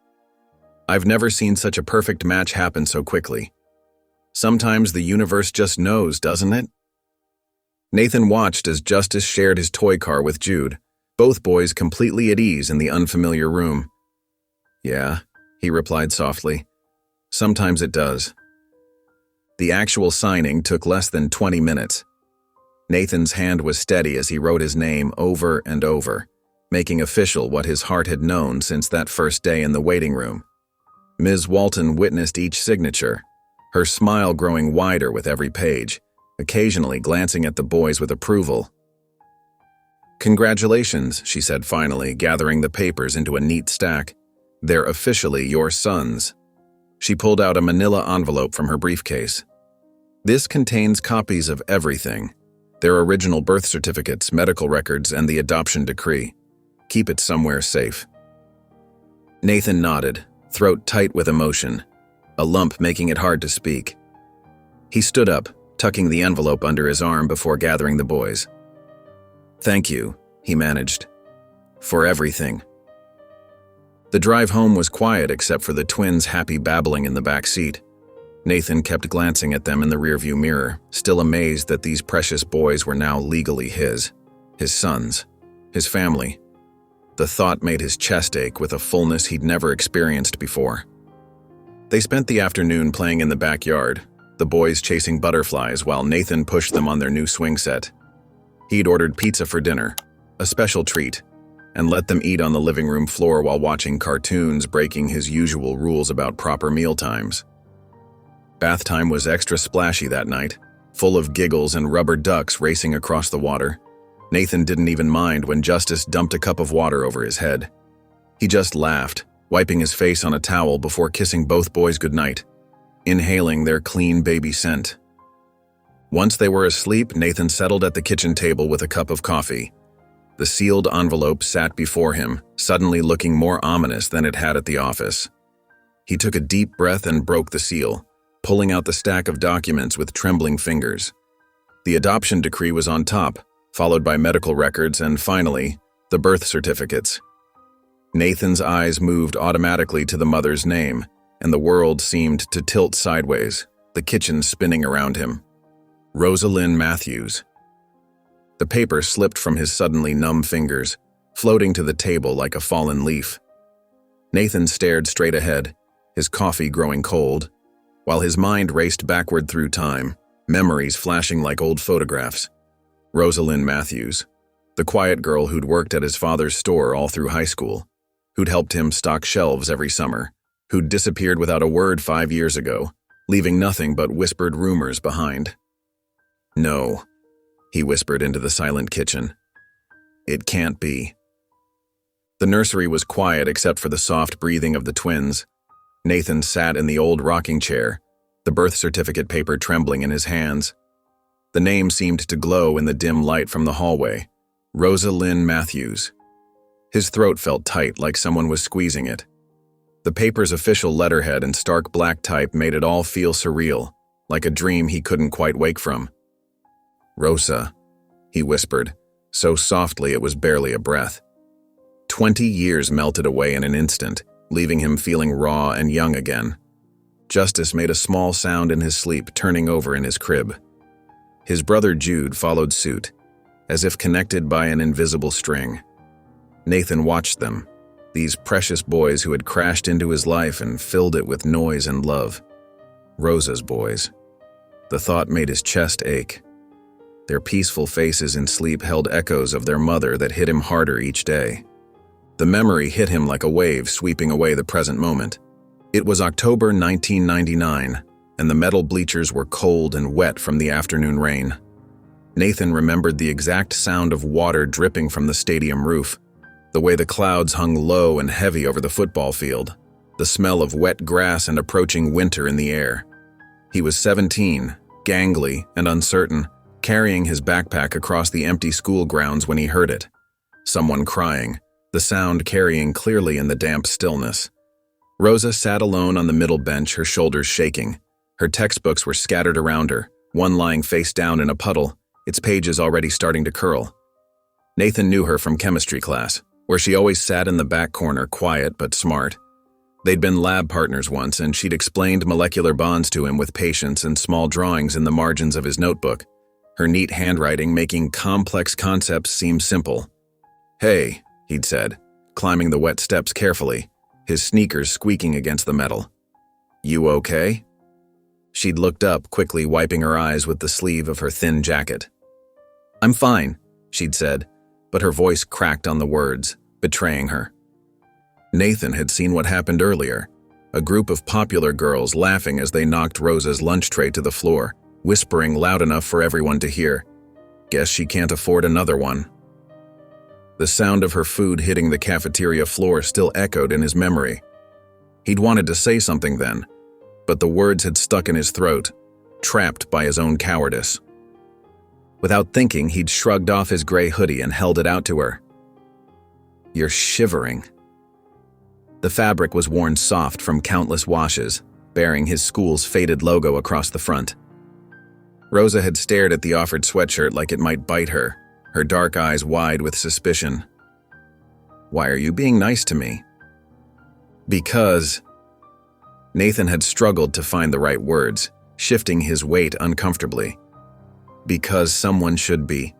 "I've never seen such a perfect match happen so quickly. Sometimes the universe just knows, doesn't it?" Nathan watched as Justice shared his toy car with Jude, both boys completely at ease in the unfamiliar room. "Yeah," he replied softly. "Sometimes it does." The actual signing took less than 20 minutes. Nathan's hand was steady as he wrote his name over and over, making official what his heart had known since that first day in the waiting room. Ms. Walton witnessed each signature, her smile growing wider with every page, occasionally glancing at the boys with approval. "Congratulations," she said finally, gathering the papers into a neat stack. "They're officially your sons." She pulled out a manila envelope from her briefcase. "This contains copies of everything, their original birth certificates, medical records, and the adoption decree. Keep it somewhere safe." Nathan nodded, throat tight with emotion, a lump making it hard to speak. He stood up, tucking the envelope under his arm before gathering the boys. "Thank you," he managed, "for everything." The drive home was quiet except for the twins' happy babbling in the back seat. Nathan kept glancing at them in the rearview mirror, still amazed that these precious boys were now legally his sons, his family. The thought made his chest ache with a fullness he'd never experienced before. They spent the afternoon playing in the backyard, the boys chasing butterflies while Nathan pushed them on their new swing set. He'd ordered pizza for dinner, a special treat, and let them eat on the living room floor while watching cartoons, breaking his usual rules about proper meal times. Bath time was extra splashy that night, full of giggles and rubber ducks racing across the water. Nathan didn't even mind when Justice dumped a cup of water over his head. He just laughed, wiping his face on a towel before kissing both boys goodnight, inhaling their clean baby scent. Once they were asleep, Nathan settled at the kitchen table with a cup of coffee. The sealed envelope sat before him, suddenly looking more ominous than it had at the office. He took a deep breath and broke the seal, pulling out the stack of documents with trembling fingers. The adoption decree was on top, followed by medical records and, finally, the birth certificates. Nathan's eyes moved automatically to the mother's name, and the world seemed to tilt sideways, the kitchen spinning around him. Rosalind Matthews. The paper slipped from his suddenly numb fingers, floating to the table like a fallen leaf. Nathan stared straight ahead, his coffee growing cold, while his mind raced backward through time, memories flashing like old photographs. Rosalind Matthews, the quiet girl who'd worked at his father's store all through high school, who'd helped him stock shelves every summer, who'd disappeared without a word 5 years ago, leaving nothing but whispered rumors behind. "No," he whispered into the silent kitchen. "It can't be." The nursery was quiet except for the soft breathing of the twins. Nathan sat in the old rocking chair, the birth certificate paper trembling in his hands. The name seemed to glow in the dim light from the hallway. Rosalind Matthews. His throat felt tight, like someone was squeezing it. The paper's official letterhead in stark black type made it all feel surreal, like a dream he couldn't quite wake from. "Rosa," he whispered, so softly it was barely a breath. 20 years melted away in an instant, leaving him feeling raw and young again. Justice made a small sound in his sleep, turning over in his crib. His brother Jude followed suit, as if connected by an invisible string. Nathan watched them, these precious boys who had crashed into his life and filled it with noise and love. Rosa's boys. The thought made his chest ache. Their peaceful faces in sleep held echoes of their mother that hit him harder each day. The memory hit him like a wave sweeping away the present moment. It was October 1999, and the metal bleachers were cold and wet from the afternoon rain. Nathan remembered the exact sound of water dripping from the stadium roof, the way the clouds hung low and heavy over the football field, the smell of wet grass and approaching winter in the air. He was 17, gangly and uncertain, carrying his backpack across the empty school grounds when he heard it. Someone crying, the sound carrying clearly in the damp stillness. Rosa sat alone on the middle bench, her shoulders shaking. Her textbooks were scattered around her, one lying face down in a puddle, its pages already starting to curl. Nathan knew her from chemistry class, where she always sat in the back corner, quiet but smart. They'd been lab partners once, and she'd explained molecular bonds to him with patience and small drawings in the margins of his notebook, her neat handwriting making complex concepts seem simple. "Hey," he'd said, climbing the wet steps carefully, his sneakers squeaking against the metal. "You okay?" She'd looked up, quickly wiping her eyes with the sleeve of her thin jacket. "I'm fine," she'd said, but her voice cracked on the words, betraying her. Nathan had seen what happened earlier, a group of popular girls laughing as they knocked Rosa's lunch tray to the floor, whispering loud enough for everyone to hear, "Guess she can't afford another one." The sound of her food hitting the cafeteria floor still echoed in his memory. He'd wanted to say something then, but the words had stuck in his throat, trapped by his own cowardice. Without thinking, he'd shrugged off his gray hoodie and held it out to her. "You're shivering." The fabric was worn soft from countless washes, bearing his school's faded logo across the front. Rosa had stared at the offered sweatshirt like it might bite her, her dark eyes wide with suspicion. "Why are you being nice to me?" "Because..." Nathan had struggled to find the right words, shifting his weight uncomfortably. "Because someone should be."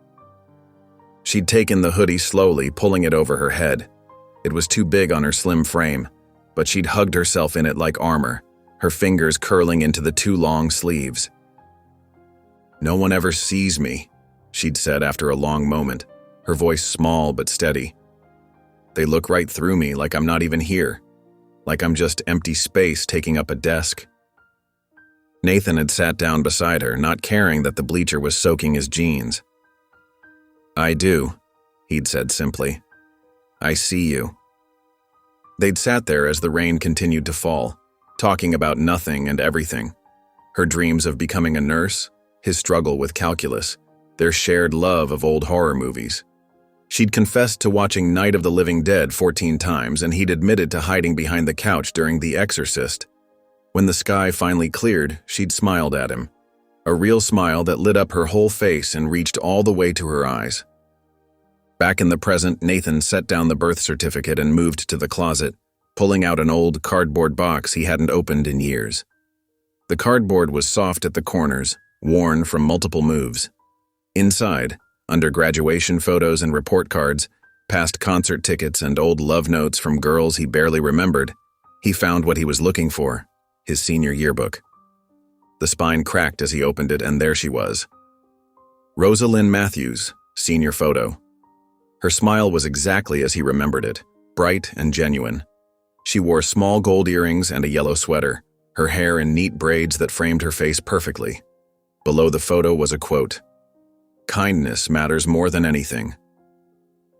She'd taken the hoodie slowly, pulling it over her head. It was too big on her slim frame, but she'd hugged herself in it like armor, her fingers curling into the too long sleeves. "No one ever sees me," she'd said after a long moment, her voice small but steady. "They look right through me like I'm not even here, like I'm just empty space taking up a desk." Nathan had sat down beside her, not caring that the bleacher was soaking his jeans. "I do," he'd said simply. "I see you." They'd sat there as the rain continued to fall, talking about nothing and everything. Her dreams of becoming a nurse, his struggle with calculus, their shared love of old horror movies. She'd confessed to watching Night of the Living Dead 14 times, and he'd admitted to hiding behind the couch during The Exorcist. When the sky finally cleared, she'd smiled at him. A real smile that lit up her whole face and reached all the way to her eyes. Back in the present, Nathan set down the birth certificate and moved to the closet, pulling out an old cardboard box he hadn't opened in years. The cardboard was soft at the corners, worn from multiple moves. Inside, under graduation photos and report cards, past concert tickets and old love notes from girls he barely remembered, he found what he was looking for, his senior yearbook. The spine cracked as he opened it, and there she was. Rosa Lynn Matthews, senior photo. Her smile was exactly as he remembered it, bright and genuine. She wore small gold earrings and a yellow sweater, her hair in neat braids that framed her face perfectly. Below the photo was a quote, "Kindness matters more than anything."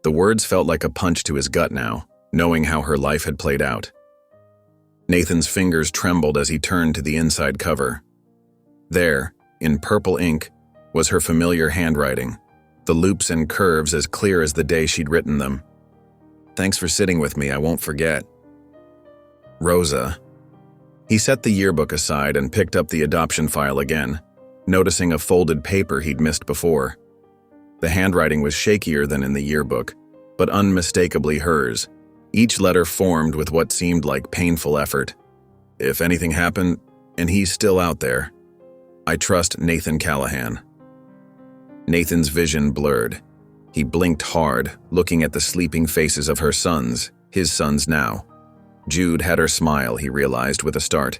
The words felt like a punch to his gut now, knowing how her life had played out. Nathan's fingers trembled as he turned to the inside cover. There, in purple ink, was her familiar handwriting, the loops and curves as clear as the day she'd written them. "Thanks for sitting with me, I won't forget." Rosa. He set the yearbook aside and picked up the adoption file again, noticing a folded paper he'd missed before. The handwriting was shakier than in the yearbook, but unmistakably hers, each letter formed with what seemed like painful effort. If anything happened, and he's still out there, I trust Nathan Callahan. Nathan's vision blurred. He blinked hard, looking at the sleeping faces of her sons, his sons now. Jude had her smile, he realized with a start.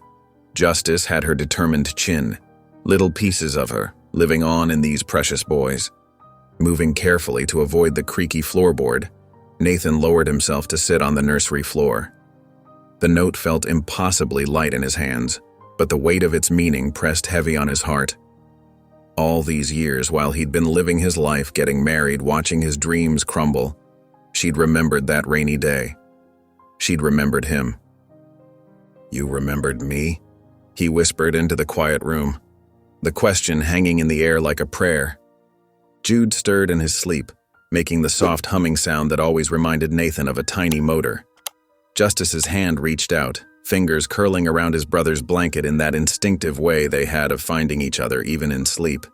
Justice had her determined chin, little pieces of her, living on in these precious boys. Moving carefully to avoid the creaky floorboard, Nathan lowered himself to sit on the nursery floor. The note felt impossibly light in his hands, but the weight of its meaning pressed heavy on his heart. All these years, while he'd been living his life, getting married, watching his dreams crumble, she'd remembered that rainy day. She'd remembered him. "You remembered me?" he whispered into the quiet room, the question hanging in the air like a prayer. Jude stirred in his sleep, making the soft humming sound that always reminded Nathan of a tiny motor. Justice's hand reached out, fingers curling around his brother's blanket in that instinctive way they had of finding each other even in sleep.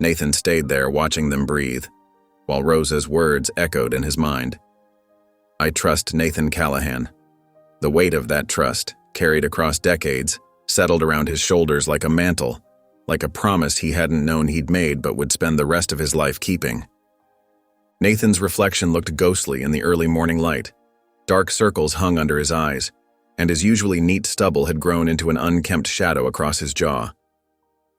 Nathan stayed there watching them breathe, while Rosa's words echoed in his mind. I trust Nathan Callahan. The weight of that trust, carried across decades, settled around his shoulders like a mantle, like a promise he hadn't known he'd made but would spend the rest of his life keeping. Nathan's reflection looked ghostly in the early morning light. Dark circles hung under his eyes, and his usually neat stubble had grown into an unkempt shadow across his jaw.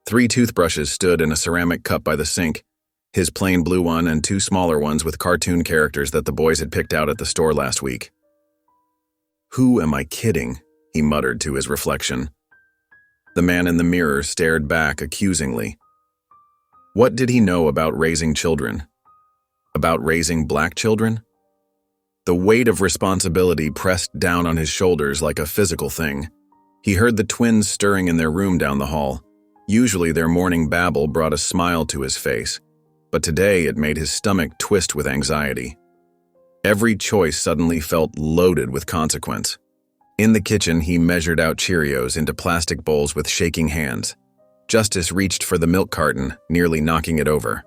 3 toothbrushes stood in a ceramic cup by the sink, his plain blue one and 2 smaller ones with cartoon characters that the boys had picked out at the store last week. "Who am I kidding?" he muttered to his reflection. The man in the mirror stared back accusingly. What did he know about raising children? About raising black children? The weight of responsibility pressed down on his shoulders like a physical thing. He heard the twins stirring in their room down the hall. Usually their morning babble brought a smile to his face, but today it made his stomach twist with anxiety. Every choice suddenly felt loaded with consequence. In the kitchen, he measured out Cheerios into plastic bowls with shaking hands. Justice reached for the milk carton, nearly knocking it over.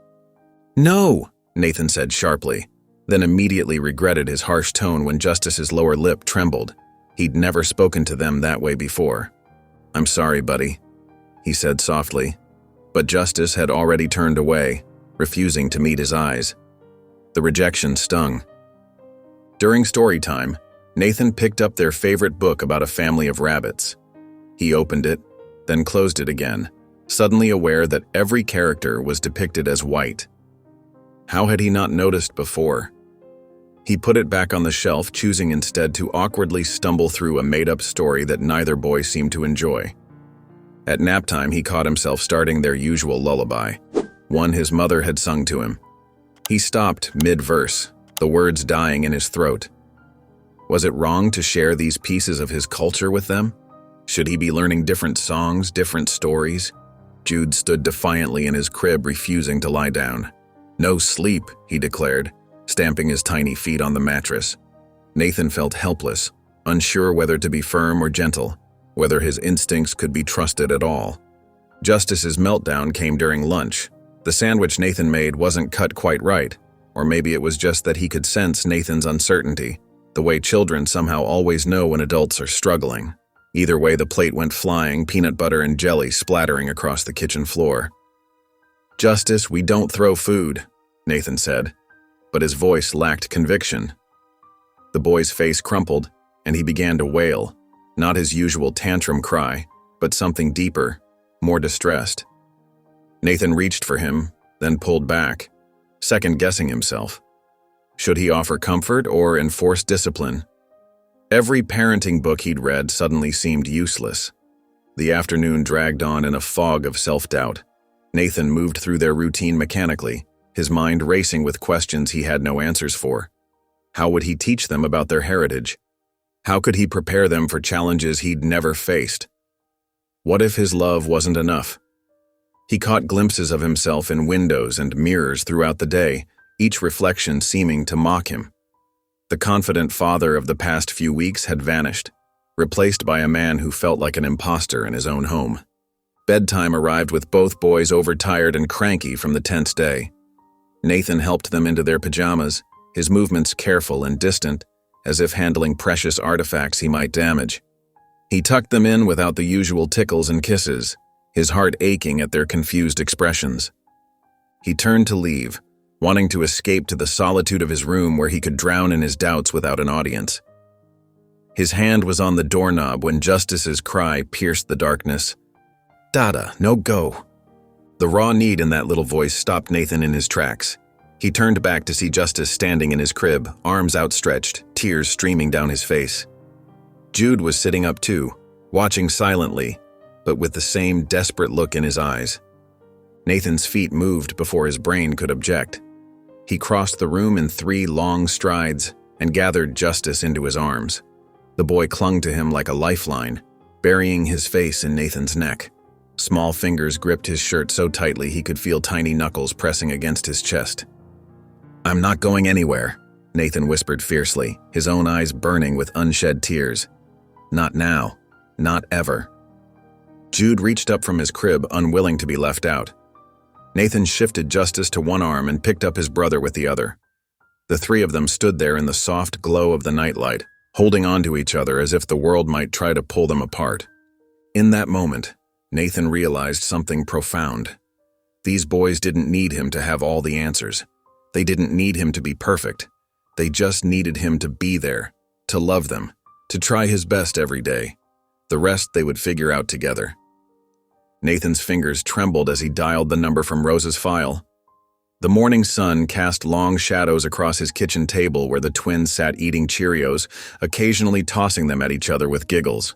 "No!" Nathan said sharply, then immediately regretted his harsh tone when Justice's lower lip trembled. He'd never spoken to them that way before. "I'm sorry, buddy," he said softly, but Justice had already turned away, refusing to meet his eyes. The rejection stung. During story time, Nathan picked up their favorite book about a family of rabbits. He opened it, then closed it again, suddenly aware that every character was depicted as white. How had he not noticed before? He put it back on the shelf, choosing instead to awkwardly stumble through a made-up story that neither boy seemed to enjoy. At nap time, he caught himself starting their usual lullaby, one his mother had sung to him. He stopped mid-verse, the words dying in his throat. Was it wrong to share these pieces of his culture with them? Should he be learning different songs, different stories? Jude stood defiantly in his crib, refusing to lie down. "No sleep," he declared, stamping his tiny feet on the mattress. Nathan felt helpless, unsure whether to be firm or gentle, whether his instincts could be trusted at all. Justice's meltdown came during lunch. The sandwich Nathan made wasn't cut quite right, or maybe it was just that he could sense Nathan's uncertainty, the way children somehow always know when adults are struggling. Either way, the plate went flying, peanut butter and jelly splattering across the kitchen floor. "Justice, we don't throw food," Nathan said, but his voice lacked conviction. The boy's face crumpled, and he began to wail, not his usual tantrum cry, but something deeper, more distressed. Nathan reached for him, then pulled back, second-guessing himself. Should he offer comfort or enforce discipline? Every parenting book he'd read suddenly seemed useless. The afternoon dragged on in a fog of self-doubt. Nathan moved through their routine mechanically, his mind racing with questions he had no answers for. How would he teach them about their heritage? How could he prepare them for challenges he'd never faced? What if his love wasn't enough? He caught glimpses of himself in windows and mirrors throughout the day, each reflection seeming to mock him. The confident father of the past few weeks had vanished. replaced by a man who felt like an imposter in his own home. Bedtime arrived with both boys overtired and cranky from the tense day. Nathan helped them into their pajamas, his movements careful and distant, as if handling precious artifacts he might damage. He tucked them in without the usual tickles and kisses, his heart aching at their confused expressions. He turned to leave, wanting to escape to the solitude of his room where he could drown in his doubts without an audience. His hand was on the doorknob when Justice's cry pierced the darkness. "Dada, no go." The raw need in that little voice stopped Nathan in his tracks. He turned back to see Justice standing in his crib, arms outstretched, tears streaming down his face. Jude was sitting up too, watching silently, but with the same desperate look in his eyes. Nathan's feet moved before his brain could object. He crossed the room in 3 long strides and gathered Justice into his arms. The boy clung to him like a lifeline, burying his face in Nathan's neck. Small fingers gripped his shirt so tightly he could feel tiny knuckles pressing against his chest. "I'm not going anywhere," Nathan whispered fiercely, his own eyes burning with unshed tears. "Not now. Not ever." Jude reached up from his crib, unwilling to be left out. Nathan shifted Justice to one arm and picked up his brother with the other. The 3 of them stood there in the soft glow of the nightlight, holding on to each other as if the world might try to pull them apart. In that moment, Nathan realized something profound. These boys didn't need him to have all the answers. They didn't need him to be perfect. They just needed him to be there, to love them, to try his best every day. The rest they would figure out together. Nathan's fingers trembled as he dialed the number from Rosa's file. The morning sun cast long shadows across his kitchen table where the twins sat eating Cheerios, occasionally tossing them at each other with giggles.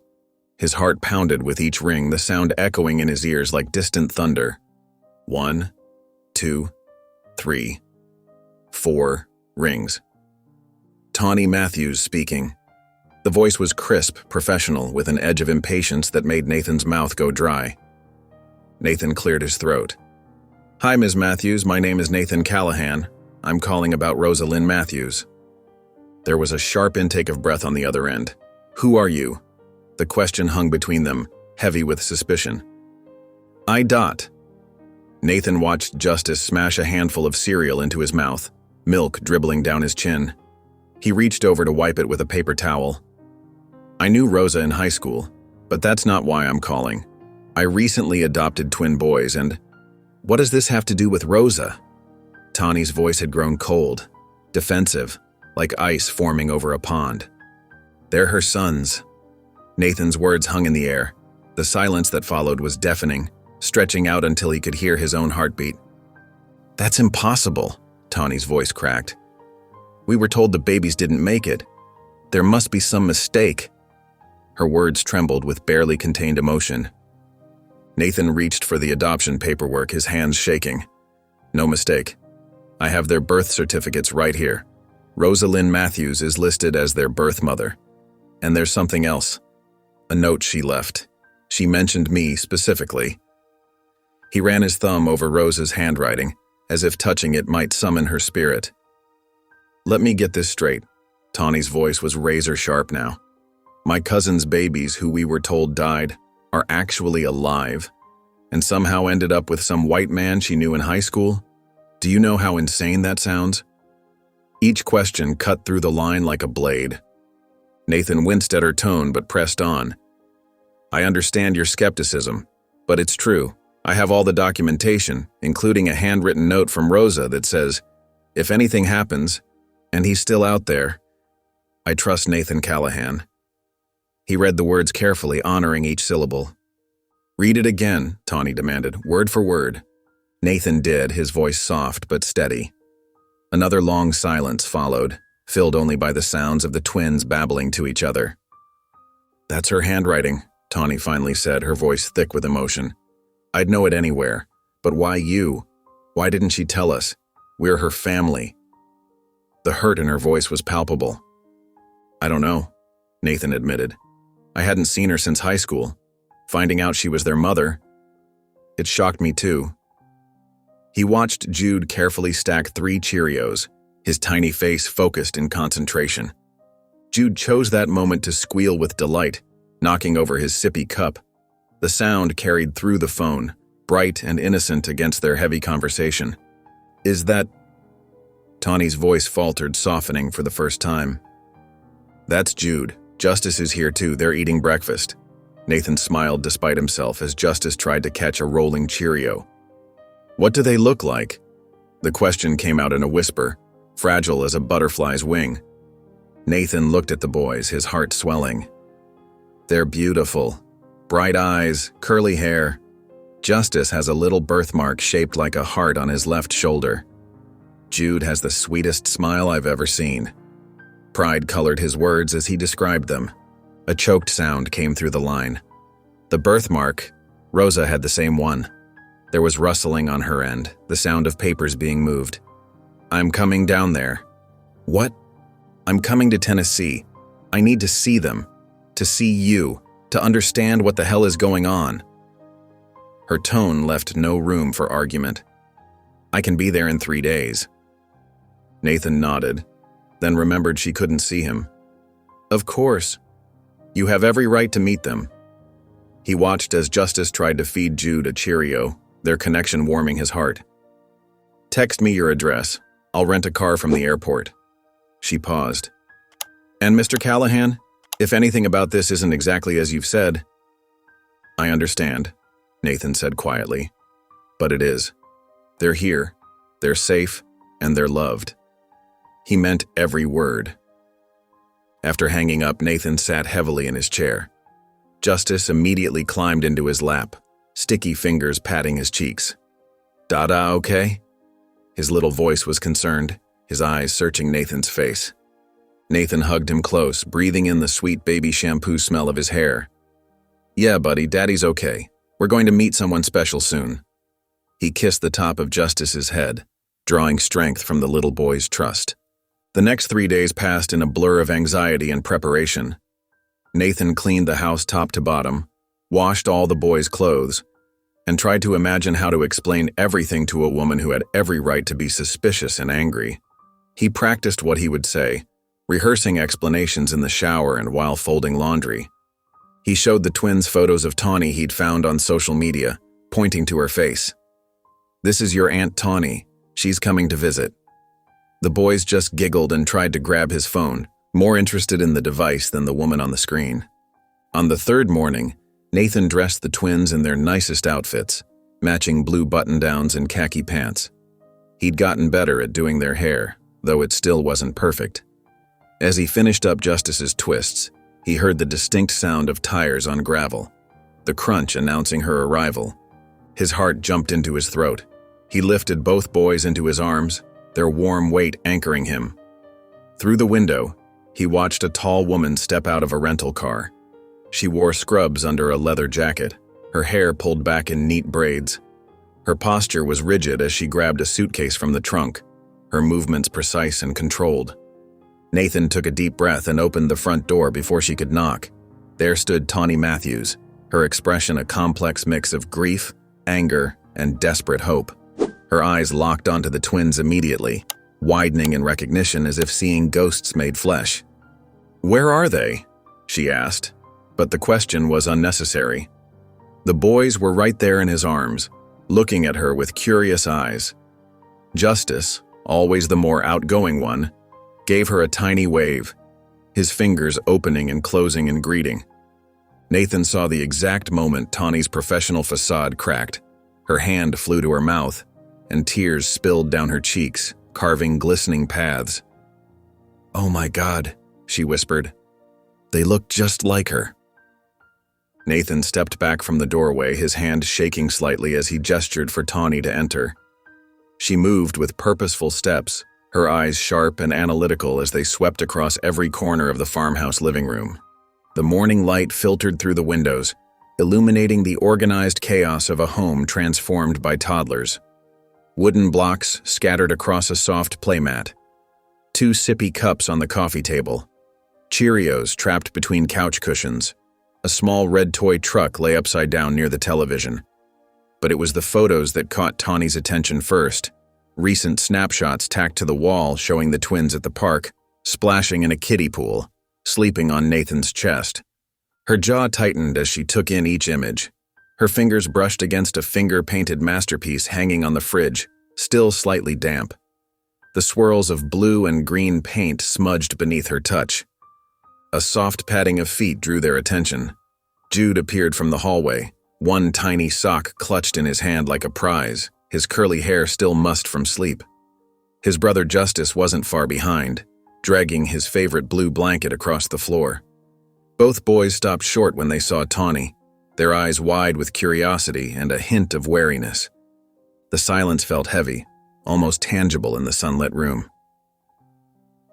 His heart pounded with each ring, the sound echoing in his ears like distant thunder. 1, 2, 3, 4 rings. Tawny Matthews speaking. The voice was crisp, professional, with an edge of impatience that made Nathan's mouth go dry. Nathan cleared his throat. "Hi, Ms. Matthews. My name is Nathan Callahan. I'm calling about Rosa Lynn Matthews." There was a sharp intake of breath on the other end. "Who are you?" The question hung between them, heavy with suspicion. "I Dot." Nathan watched Justice smash a handful of cereal into his mouth, milk dribbling down his chin. He reached over to wipe it with a paper towel. "I knew Rosa in high school, but that's not why I'm calling. I recently adopted twin boys, and what does this have to do with Rosa?" Tawny's voice had grown cold, defensive, like ice forming over a pond. "They're her sons." Nathan's words hung in the air. The silence that followed was deafening, stretching out until he could hear his own heartbeat. "That's impossible," Tawny's voice cracked. "We were told the babies didn't make it. There must be some mistake." Her words trembled with barely contained emotion. Nathan reached for the adoption paperwork, his hands shaking. "No mistake. I have their birth certificates right here. Rosa Lynn Matthews is listed as their birth mother. And there's something else. A note she left. She mentioned me specifically." He ran his thumb over Rosa's handwriting, as if touching it might summon her spirit. "Let me get this straight." Tawny's voice was razor sharp now. "My cousin's babies, who we were told died, are actually alive, and somehow ended up with some white man she knew in high school? Do you know how insane that sounds?" Each question cut through the line like a blade. Nathan winced at her tone but pressed on. "I understand your skepticism, but it's true. I have all the documentation, including a handwritten note from Rosa that says, 'If anything happens, and he's still out there, I trust Nathan Callahan.'" He read the words carefully, honoring each syllable. "Read it again," Tawny demanded, "word for word." Nathan did, his voice soft but steady. Another long silence followed, filled only by the sounds of the twins babbling to each other. "That's her handwriting," Tawny finally said, her voice thick with emotion. "I'd know it anywhere, but why you? Why didn't she tell us? We're her family." The hurt in her voice was palpable. "I don't know," Nathan admitted. "I hadn't seen her since high school. Finding out she was their mother, it shocked me too." He watched Jude carefully stack 3 Cheerios, his tiny face focused in concentration. Jude chose that moment to squeal with delight, knocking over his sippy cup. The sound carried through the phone, bright and innocent against their heavy conversation. "Is that—" Tawny's voice faltered, softening for the first time. "That's Jude. Justice is here too. They're eating breakfast." Nathan smiled despite himself as Justice tried to catch a rolling Cheerio. "What do they look like?" The question came out in a whisper, fragile as a butterfly's wing. Nathan looked at the boys, his heart swelling. "They're beautiful. Bright eyes, curly hair. Justice has a little birthmark shaped like a heart on his left shoulder. Jude has the sweetest smile I've ever seen." Pride colored his words as he described them. A choked sound came through the line. "The birthmark, Rosa had the same one." There was rustling on her end, the sound of papers being moved. "I'm coming down there." "What?" "I'm coming to Tennessee. I need to see them. To see you. To understand what the hell is going on." Her tone left no room for argument. "I can be there in 3 days." Nathan nodded, then remembered she couldn't see him. "Of course. You have every right to meet them." He watched as Justice tried to feed Jude a Cheerio, their connection warming his heart. "Text me your address. I'll rent a car from the airport." She paused. "And Mr. Callahan, if anything about this isn't exactly as you've said—" "I understand," Nathan said quietly. "But it is. They're here, they're safe, and they're loved." He meant every word. After hanging up, Nathan sat heavily in his chair. Justice immediately climbed into his lap, sticky fingers patting his cheeks. "Dada okay?" His little voice was concerned, his eyes searching Nathan's face. Nathan hugged him close, breathing in the sweet baby shampoo smell of his hair. "Yeah, buddy, Daddy's okay. We're going to meet someone special soon." He kissed the top of Justice's head, drawing strength from the little boy's trust. The next 3 days passed in a blur of anxiety and preparation. Nathan cleaned the house top to bottom, washed all the boys' clothes, and tried to imagine how to explain everything to a woman who had every right to be suspicious and angry. He practiced what he would say, rehearsing explanations in the shower and while folding laundry. He showed the twins photos of Tawny he'd found on social media, pointing to her face. "This is your Aunt Tawny. She's coming to visit." The boys just giggled and tried to grab his phone, more interested in the device than the woman on the screen. On the third morning, Nathan dressed the twins in their nicest outfits, matching blue button-downs and khaki pants. He'd gotten better at doing their hair, though it still wasn't perfect. As he finished up Justice's twists, he heard the distinct sound of tires on gravel, the crunch announcing her arrival. His heart jumped into his throat. He lifted both boys into his arms, their warm weight anchoring him. Through the window, he watched a tall woman step out of a rental car. She wore scrubs under a leather jacket, her hair pulled back in neat braids. Her posture was rigid as she grabbed a suitcase from the trunk, her movements precise and controlled. Nathan took a deep breath and opened the front door before she could knock. There stood Tawny Matthews, her expression a complex mix of grief, anger, and desperate hope. Her eyes locked onto the twins immediately, widening in recognition as if seeing ghosts made flesh. "Where are they?" she asked, but the question was unnecessary. The boys were right there in his arms, looking at her with curious eyes. Justice, always the more outgoing one, gave her a tiny wave, his fingers opening and closing in greeting. Nathan saw the exact moment Tawny's professional facade cracked. Her hand flew to her mouth, and tears spilled down her cheeks, carving glistening paths. "Oh my God," she whispered. "They look just like her." Nathan stepped back from the doorway, his hand shaking slightly as he gestured for Tawny to enter. She moved with purposeful steps, her eyes sharp and analytical as they swept across every corner of the farmhouse living room. The morning light filtered through the windows, illuminating the organized chaos of a home transformed by toddlers. Wooden blocks scattered across a soft playmat. 2 sippy cups on the coffee table. Cheerios trapped between couch cushions. A small red toy truck lay upside down near the television. But it was the photos that caught Tawny's attention first. Recent snapshots tacked to the wall showing the twins at the park, splashing in a kiddie pool, sleeping on Nathan's chest. Her jaw tightened as she took in each image. Her fingers brushed against a finger-painted masterpiece hanging on the fridge, still slightly damp. The swirls of blue and green paint smudged beneath her touch. A soft padding of feet drew their attention. Jude appeared from the hallway, one tiny sock clutched in his hand like a prize, his curly hair still mussed from sleep. His brother Justice wasn't far behind, dragging his favorite blue blanket across the floor. Both boys stopped short when they saw Tawny, their eyes wide with curiosity and a hint of wariness. The silence felt heavy, almost tangible in the sunlit room.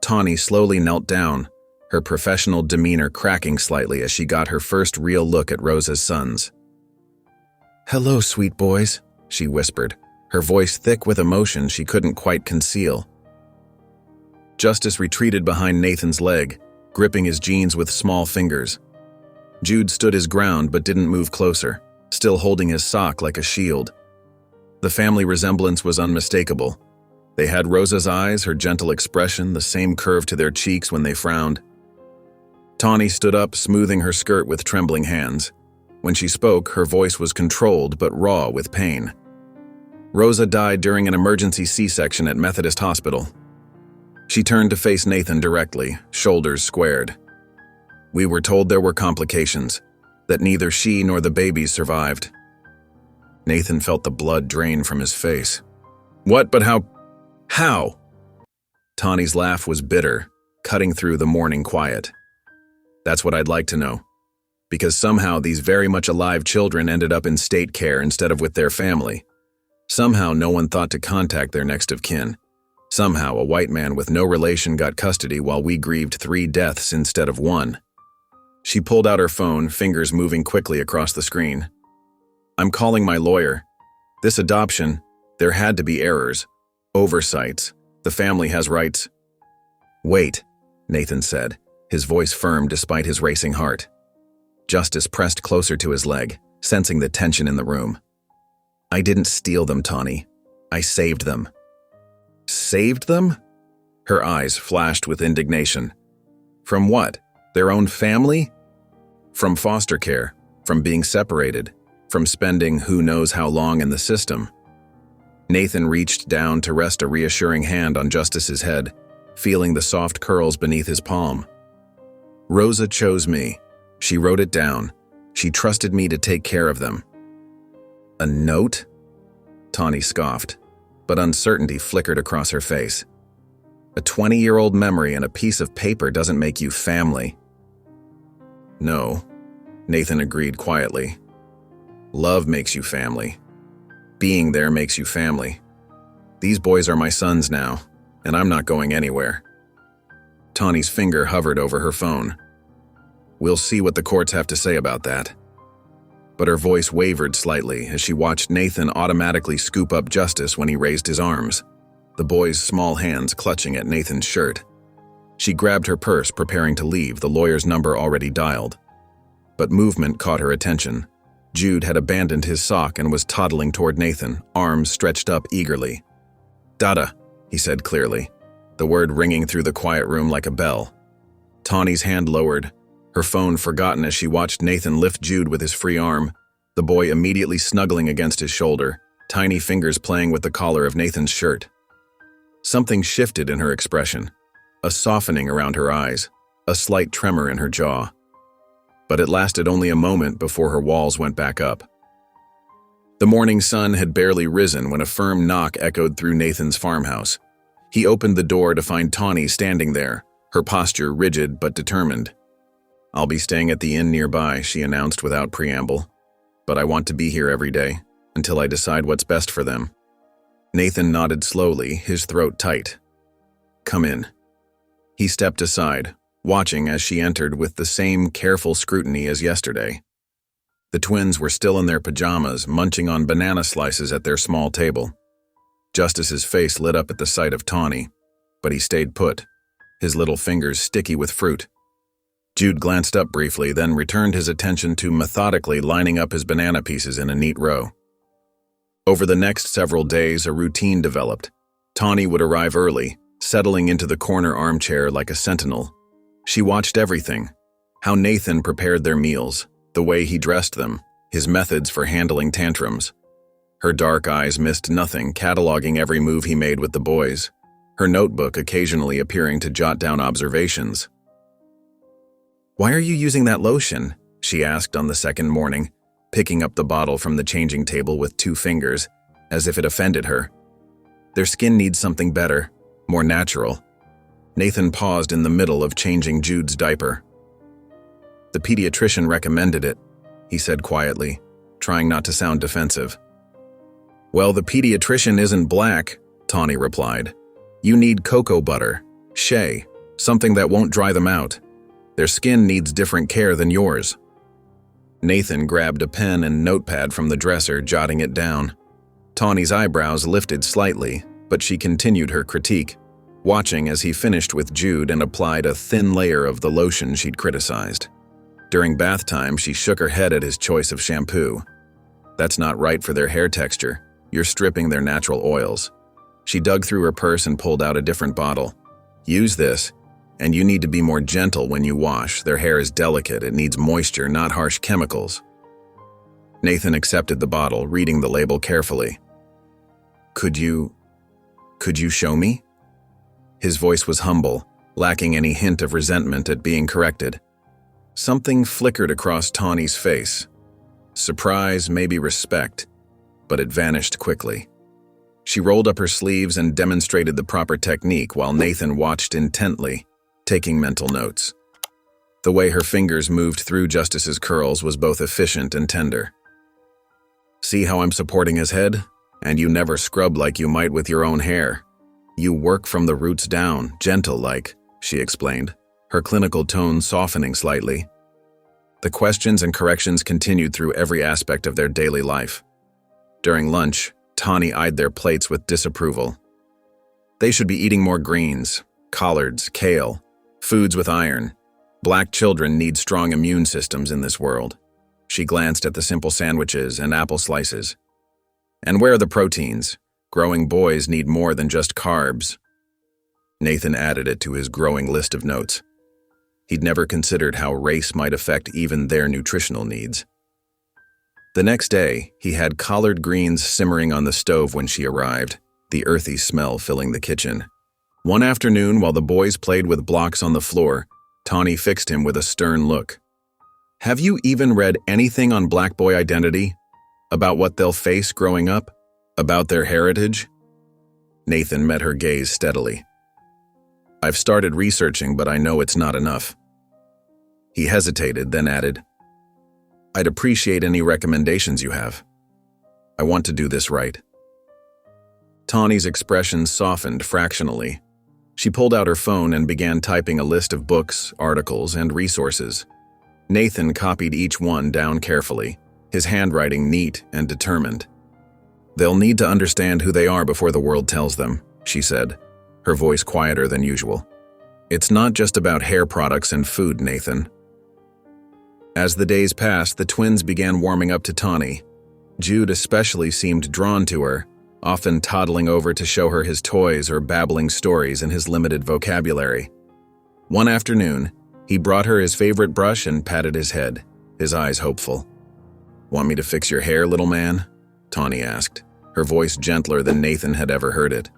Tawny slowly knelt down, her professional demeanor cracking slightly as she got her first real look at Rosa's sons. "Hello, sweet boys," she whispered, her voice thick with emotion she couldn't quite conceal. Justice retreated behind Nathan's leg, gripping his jeans with small fingers. Jude stood his ground but didn't move closer, still holding his sock like a shield. The family resemblance was unmistakable. They had Rosa's eyes, her gentle expression, the same curve to their cheeks when they frowned. Tawny stood up, smoothing her skirt with trembling hands. When she spoke, her voice was controlled but raw with pain. Rosa died during an emergency C-section at Methodist Hospital. She turned to face Nathan directly, shoulders squared. We were told there were complications, that neither she nor the babies survived. Nathan felt the blood drain from his face. What, but how? How? Tawny's laugh was bitter, cutting through the morning quiet. That's what I'd like to know. Because somehow these very much alive children ended up in state care instead of with their family. Somehow no one thought to contact their next of kin. Somehow a white man with no relation got custody while we grieved 3 deaths instead of 1. She pulled out her phone, fingers moving quickly across the screen. I'm calling my lawyer. This adoption, there had to be errors, oversights. The family has rights. Wait, Nathan said, his voice firm despite his racing heart. Justice pressed closer to his leg, sensing the tension in the room. I didn't steal them, Tawny. I saved them. Saved them? Her eyes flashed with indignation. From what? Their own family? From foster care, from being separated, from spending who knows how long in the system. Nathan reached down to rest a reassuring hand on Justice's head, feeling the soft curls beneath his palm. Rosa chose me. She wrote it down. She trusted me to take care of them. A note? Tawny scoffed, but uncertainty flickered across her face. A 20-year-old memory and a piece of paper doesn't make you family. No, Nathan agreed quietly. Love makes you family. Being there makes you family. These boys are my sons now, and I'm not going anywhere. Tawny's finger hovered over her phone. We'll see what the courts have to say about that. But her voice wavered slightly as she watched Nathan automatically scoop up Justice when he raised his arms, the boy's small hands clutching at Nathan's shirt. She grabbed her purse, preparing to leave, the lawyer's number already dialed. But movement caught her attention. Jude had abandoned his sock and was toddling toward Nathan, arms stretched up eagerly. Dada, he said clearly, the word ringing through the quiet room like a bell. Tawny's hand lowered, her phone forgotten as she watched Nathan lift Jude with his free arm, the boy immediately snuggling against his shoulder, tiny fingers playing with the collar of Nathan's shirt. Something shifted in her expression, a softening around her eyes, a slight tremor in her jaw. But it lasted only a moment before her walls went back up. The morning sun had barely risen when a firm knock echoed through Nathan's farmhouse. He opened the door to find Tawny standing there, her posture rigid but determined. I'll be staying at the inn nearby, she announced without preamble. But I want to be here every day, until I decide what's best for them. Nathan nodded slowly, his throat tight. Come in. He stepped aside, watching as she entered with the same careful scrutiny as yesterday. The twins were still in their pajamas, munching on banana slices at their small table. Justice's face lit up at the sight of Tawny, but he stayed put, his little fingers sticky with fruit. Jude glanced up briefly, then returned his attention to methodically lining up his banana pieces in a neat row. Over the next several days, a routine developed. Tawny would arrive early, settling into the corner armchair like a sentinel. She watched everything: How Nathan prepared their meals, the way he dressed them, his methods for handling tantrums. Her dark eyes missed nothing, cataloging every move he made with the boys, her notebook occasionally appearing to jot down observations. "Why are you using that lotion?" she asked on the second morning, picking up the bottle from the changing table with 2 fingers, as if it offended her. "Their skin needs something better, more natural." Nathan paused in the middle of changing Jude's diaper. "The pediatrician recommended it," he said quietly, trying not to sound defensive. "Well, the pediatrician isn't black," Tawny replied. "You need cocoa butter, shea, something that won't dry them out. Their skin needs different care than yours." Nathan grabbed a pen and notepad from the dresser, jotting it down. Tawny's eyebrows lifted slightly, but she continued her critique, watching as he finished with Jude and applied a thin layer of the lotion she'd criticized. During bath time, she shook her head at his choice of shampoo. "That's not right for their hair texture. You're stripping their natural oils." She dug through her purse and pulled out a different bottle. "Use this, and you need to be more gentle when you wash. Their hair is delicate. It needs moisture, not harsh chemicals." Nathan accepted the bottle, reading the label carefully. Could you show me?" His voice was humble, lacking any hint of resentment at being corrected. Something flickered across Tawny's face. Surprise, maybe respect, but it vanished quickly. She rolled up her sleeves and demonstrated the proper technique while Nathan watched intently, taking mental notes. The way her fingers moved through Justice's curls was both efficient and tender. "See how I'm supporting his head? And you never scrub like you might with your own hair. You work from the roots down, gentle-like," she explained, her clinical tone softening slightly. The questions and corrections continued through every aspect of their daily life. During lunch, Tawny eyed their plates with disapproval. They should be eating more greens, collards, kale, foods with iron. Black children need strong immune systems in this world. She glanced at the simple sandwiches and apple slices. And where are the proteins? Growing boys need more than just carbs. Nathan added it to his growing list of notes. He'd never considered how race might affect even their nutritional needs. The next day, he had collard greens simmering on the stove when she arrived, the earthy smell filling the kitchen. One afternoon, while the boys played with blocks on the floor, Tawny fixed him with a stern look. "Have you even read anything on Black boy identity? About what they'll face growing up? About their heritage?" Nathan met her gaze steadily. "I've started researching, but I know it's not enough." He hesitated, then added, "I'd appreciate any recommendations you have. I want to do this right." Tawny's expression softened fractionally. She pulled out her phone and began typing a list of books, articles, and resources. Nathan copied each one down carefully, his handwriting neat and determined. "They'll need to understand who they are before the world tells them," she said, her voice quieter than usual. "It's not just about hair products and food, Nathan." As the days passed, the twins began warming up to Tawny. Jude especially seemed drawn to her, often toddling over to show her his toys or babbling stories in his limited vocabulary. One afternoon, he brought her his favorite brush and patted his head, his eyes hopeful. "Want me to fix your hair, little man?" Tawny asked, her voice gentler than Nathan had ever heard it.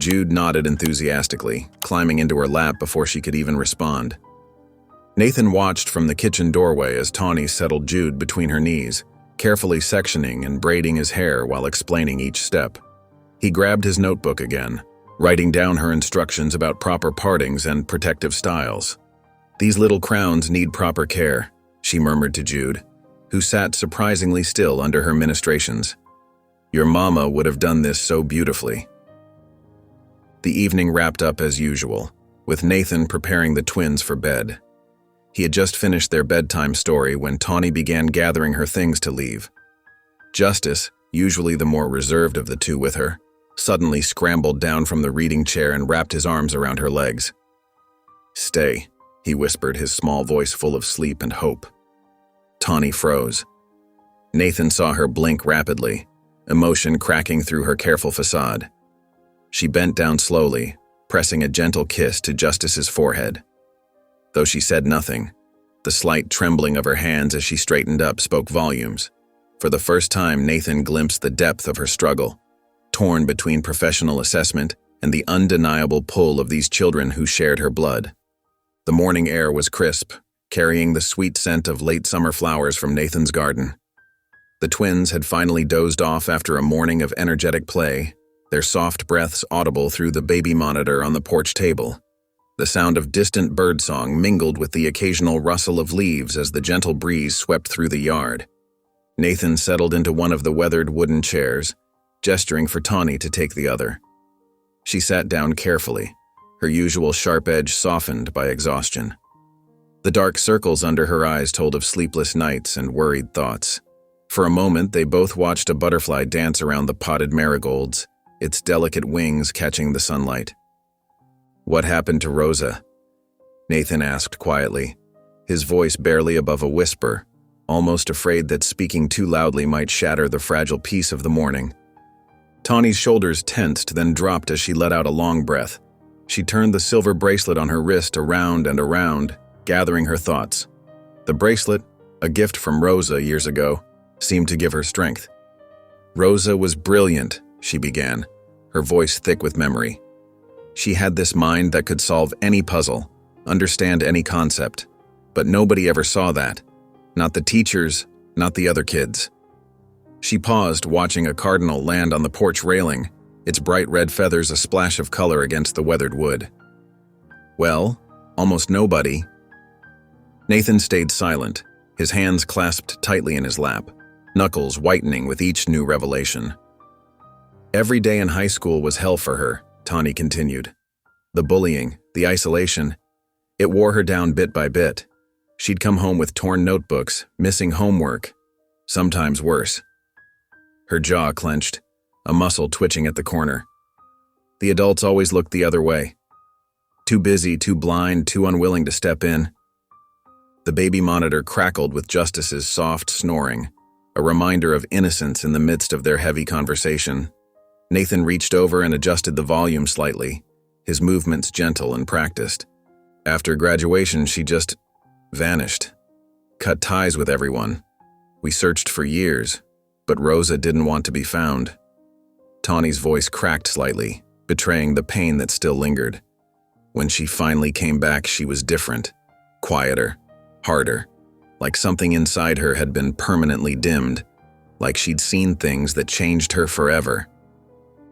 Jude nodded enthusiastically, climbing into her lap before she could even respond. Nathan watched from the kitchen doorway as Tawny settled Jude between her knees, carefully sectioning and braiding his hair while explaining each step. He grabbed his notebook again, writing down her instructions about proper partings and protective styles. "These little crowns need proper care," she murmured to Jude, who sat surprisingly still under her ministrations. "Your mama would have done this so beautifully." The evening wrapped up as usual, with Nathan preparing the twins for bed. He had just finished their bedtime story when Tawny began gathering her things to leave. Justice, usually the more reserved of the two with her, suddenly scrambled down from the reading chair and wrapped his arms around her legs. "Stay," he whispered, his small voice full of sleep and hope. Tawny froze. Nathan saw her blink rapidly, emotion cracking through her careful facade. She bent down slowly, pressing a gentle kiss to Justice's forehead. Though she said nothing, The slight trembling of her hands as she straightened up spoke volumes. For the first time, Nathan glimpsed the depth of her struggle, torn between professional assessment and the undeniable pull of these children who shared her blood. The morning air was crisp, carrying the sweet scent of late summer flowers from Nathan's garden. The twins had finally dozed off after a morning of energetic play, their soft breaths audible through the baby monitor on the porch table. The sound of distant birdsong mingled with the occasional rustle of leaves as the gentle breeze swept through the yard. Nathan settled into one of the weathered wooden chairs, gesturing for Tawny to take the other. She sat down carefully, her usual sharp edge softened by exhaustion. The dark circles under her eyes told of sleepless nights and worried thoughts. For a moment, they both watched a butterfly dance around the potted marigolds, its delicate wings catching the sunlight. "What happened to Rosa?" Nathan asked quietly, his voice barely above a whisper, almost afraid that speaking too loudly might shatter the fragile peace of the morning. Tawny's shoulders tensed, then dropped as she let out a long breath. She turned the silver bracelet on her wrist around and around, gathering her thoughts. The bracelet, a gift from Rosa years ago, seemed to give her strength. "Rosa was brilliant," she began, her voice thick with memory. She had this mind that could solve any puzzle, understand any concept, but nobody ever saw that. Not the teachers, not the other kids. She paused, watching a cardinal land on the porch railing, its bright red feathers a splash of color against the weathered wood. "Well, almost nobody." Nathan stayed silent, his hands clasped tightly in his lap, knuckles whitening with each new revelation. "Every day in high school was hell for her," Tawny continued. "The bullying, the isolation, it wore her down bit by bit. She'd come home with torn notebooks, missing homework, sometimes worse." Her jaw clenched, a muscle twitching at the corner. The adults always looked the other way. Too busy, too blind, too unwilling to step in. The baby monitor crackled with Justice's soft snoring, a reminder of innocence in the midst of their heavy conversation. Nathan reached over and adjusted the volume slightly, his movements gentle and practiced. "After graduation, she just vanished. Cut ties with everyone. We searched for years, but Rosa didn't want to be found." Tawny's voice cracked slightly, betraying the pain that still lingered. "When she finally came back, she was different, quieter, harder, like something inside her had been permanently dimmed, like she'd seen things that changed her forever."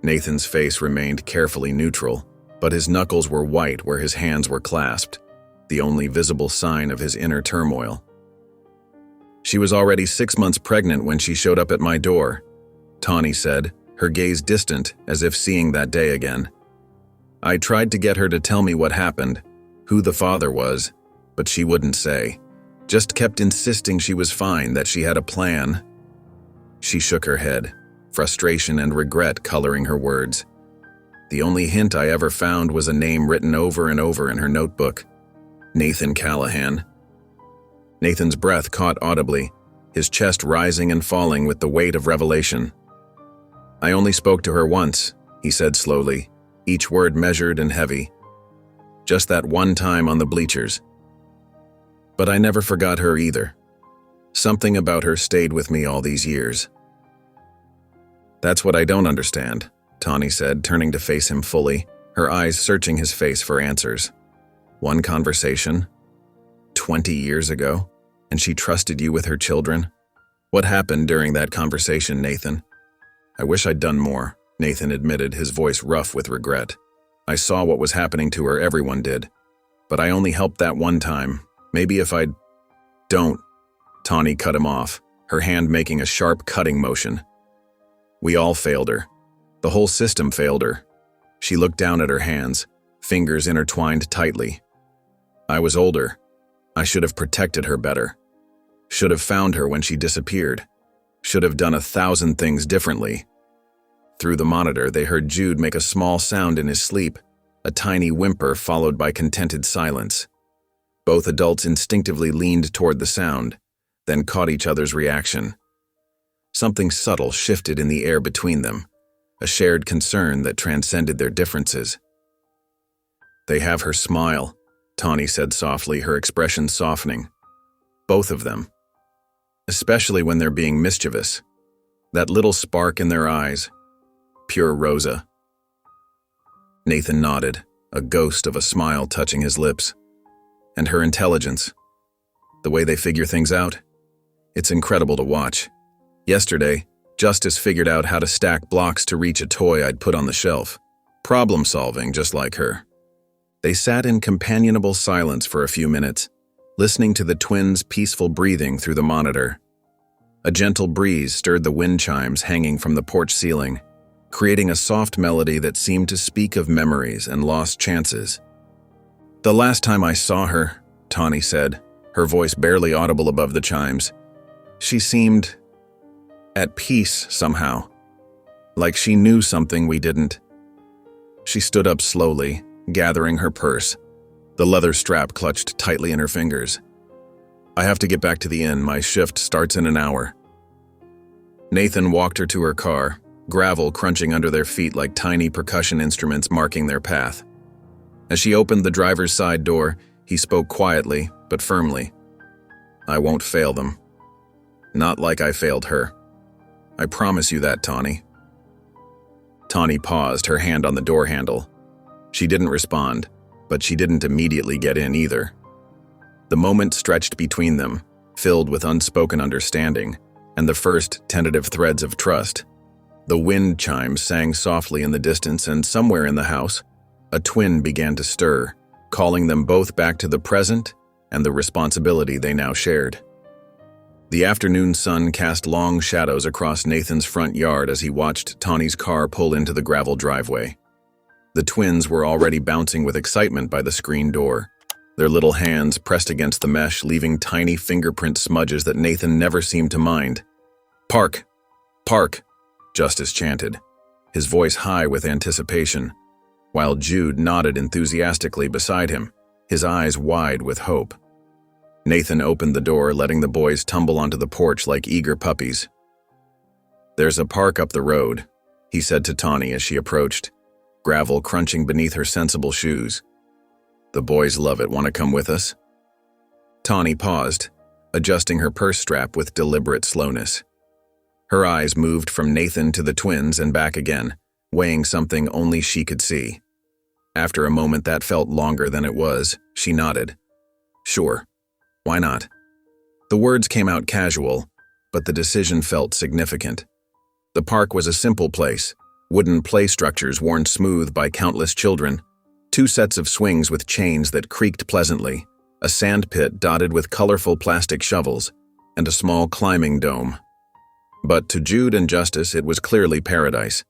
Nathan's face remained carefully neutral, but his knuckles were white where his hands were clasped, the only visible sign of his inner turmoil. "She was already 6 months pregnant when she showed up at my door," Tawny said, her gaze distant as if seeing that day again. "I tried to get her to tell me what happened, who the father was, but she wouldn't say. Just kept insisting she was fine, that she had a plan." She shook her head, frustration and regret coloring her words. "The only hint I ever found was a name written over and over in her notebook. Nathan Callahan." Nathan's breath caught audibly, his chest rising and falling with the weight of revelation. "I only spoke to her once," he said slowly, each word measured and heavy. "Just that one time on the bleachers. But I never forgot her either. Something about her stayed with me all these years." "That's what I don't understand," Tawny said, turning to face him fully, her eyes searching his face for answers. "One conversation? 20 years ago? And she trusted you with her children? What happened during that conversation, Nathan?" "I wish I'd done more," Nathan admitted, his voice rough with regret. "I saw what was happening to her, everyone did. But I only helped that one time. Maybe if I'd—" "Don't." Tawny cut him off, her hand making a sharp cutting motion. "We all failed her. The whole system failed her." She looked down at her hands, fingers intertwined tightly. "I was older. I should have protected her better. Should have found her when she disappeared. Should have done 1,000 things differently." Through the monitor, they heard Jude make a small sound in his sleep, a tiny whimper followed by contented silence. Both adults instinctively leaned toward the sound, then caught each other's reaction. Something subtle shifted in the air between them, a shared concern that transcended their differences. "They have her smile," Tawny said softly, her expression softening. both of them. Especially when they're being mischievous. That little spark in their eyes. Pure Rosa. Nathan nodded, a ghost of a smile touching his lips. And her intelligence. The way they figure things out. It's incredible to watch. Yesterday, Justice figured out how to stack blocks to reach a toy I'd put on the shelf. Problem solving, just like her. They sat in companionable silence for a few minutes, listening to the twins' peaceful breathing through the monitor. A gentle breeze stirred the wind chimes hanging from the porch ceiling, creating a soft melody that seemed to speak of memories and lost chances. "The last time I saw her," Tawny said, her voice barely audible above the chimes, "she seemed at peace somehow, like she knew something we didn't." She stood up slowly, gathering her purse, the leather strap clutched tightly in her fingers. "I have to get back to the inn. My shift starts in an hour." Nathan walked her to her car, gravel crunching under their feet like tiny percussion instruments marking their path. As she opened the driver's side door, he spoke quietly but firmly. "I won't fail them. Not like I failed her. I promise you that, Tawny." Tawny paused, her hand on the door handle. She didn't respond, but she didn't immediately get in either. The moment stretched between them, filled with unspoken understanding, and the first tentative threads of trust. The wind chimes sang softly in the distance, and somewhere in the house, a twin began to stir, calling them both back to the present and the responsibility they now shared. The afternoon sun cast long shadows across Nathan's front yard as he watched Tawny's car pull into the gravel driveway. The twins were already bouncing with excitement by the screen door, their little hands pressed against the mesh, leaving tiny fingerprint smudges that Nathan never seemed to mind. "Park! Park!" Justice chanted, his voice high with anticipation, while Jude nodded enthusiastically beside him, his eyes wide with hope. Nathan opened the door, letting the boys tumble onto the porch like eager puppies. "There's a park up the road," he said to Tawny as she approached, gravel crunching beneath her sensible shoes. "The boys love it. Want to come with us?" Tawny paused, adjusting her purse strap with deliberate slowness. Her eyes moved from Nathan to the twins and back again, weighing something only she could see. After a moment that felt longer than it was, she nodded. "Sure. Why not?" The words came out casual, but the decision felt significant. The park was a simple place, wooden play structures worn smooth by countless children, 2 sets of swings with chains that creaked pleasantly, a sand pit dotted with colorful plastic shovels, and a small climbing dome. But to Jude and Justice, it was clearly paradise.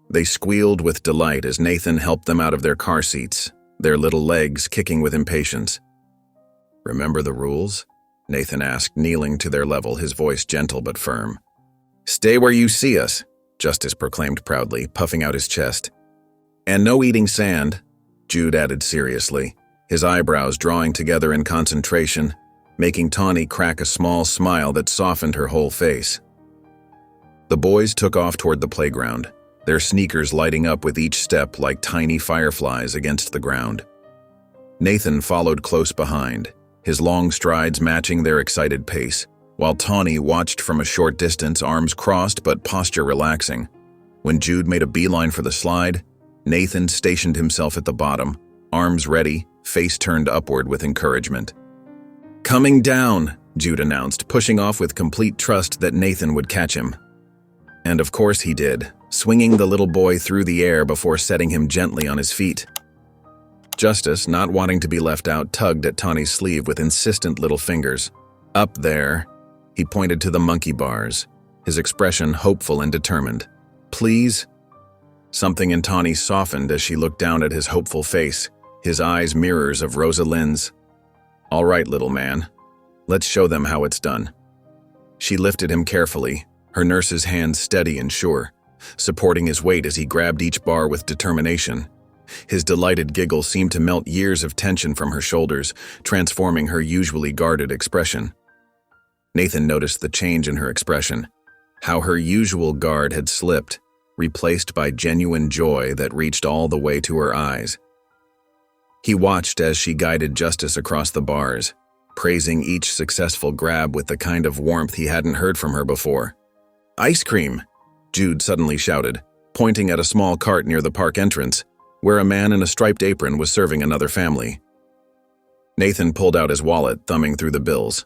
They squealed with delight as Nathan helped them out of their car seats, their little legs kicking with impatience. "Remember the rules?" Nathan asked, kneeling to their level, his voice gentle but firm. "Stay where you see us," Justice proclaimed proudly, puffing out his chest. "And no eating sand," Jude added seriously, his eyebrows drawing together in concentration, making Tawny crack a small smile that softened her whole face. The boys took off toward the playground, their sneakers lighting up with each step like tiny fireflies against the ground. Nathan followed close behind, his long strides matching their excited pace, while Tawny watched from a short distance, arms crossed but posture relaxing. When Jude made a beeline for the slide, Nathan stationed himself at the bottom, arms ready, face turned upward with encouragement. "Coming down," Jude announced, pushing off with complete trust that Nathan would catch him. And of course he did, swinging the little boy through the air before setting him gently on his feet. Justice, not wanting to be left out, tugged at Tawny's sleeve with insistent little fingers. "Up there," he pointed to the monkey bars, his expression hopeful and determined. "Please?" Something in Tawny softened as she looked down at his hopeful face, his eyes mirrors of Rosa Lynn's. "All right, little man. Let's show them how it's done." She lifted him carefully, her nurse's hands steady and sure, supporting his weight as he grabbed each bar with determination. His delighted giggle seemed to melt years of tension from her shoulders, transforming her usually guarded expression. Nathan noticed the change in her expression, how her usual guard had slipped, replaced by genuine joy that reached all the way to her eyes. He watched as she guided Justice across the bars, praising each successful grab with the kind of warmth he hadn't heard from her before. "Ice cream!" Jude suddenly shouted, pointing at a small cart near the park entrance, where a man in a striped apron was serving another family. Nathan pulled out his wallet, thumbing through the bills.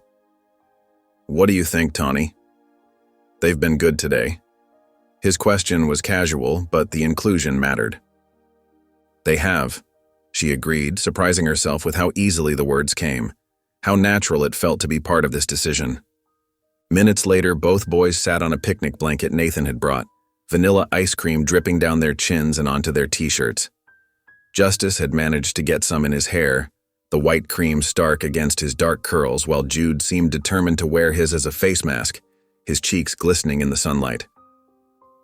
"What do you think, Tawny? They've been good today." His question was casual, but the inclusion mattered. "They have," she agreed, surprising herself with how easily the words came, how natural it felt to be part of this decision. Minutes later, both boys sat on a picnic blanket Nathan had brought, vanilla ice cream dripping down their chins and onto their t-shirts. Justice had managed to get some in his hair, the white cream stark against his dark curls, while Jude seemed determined to wear his as a face mask, his cheeks glistening in the sunlight.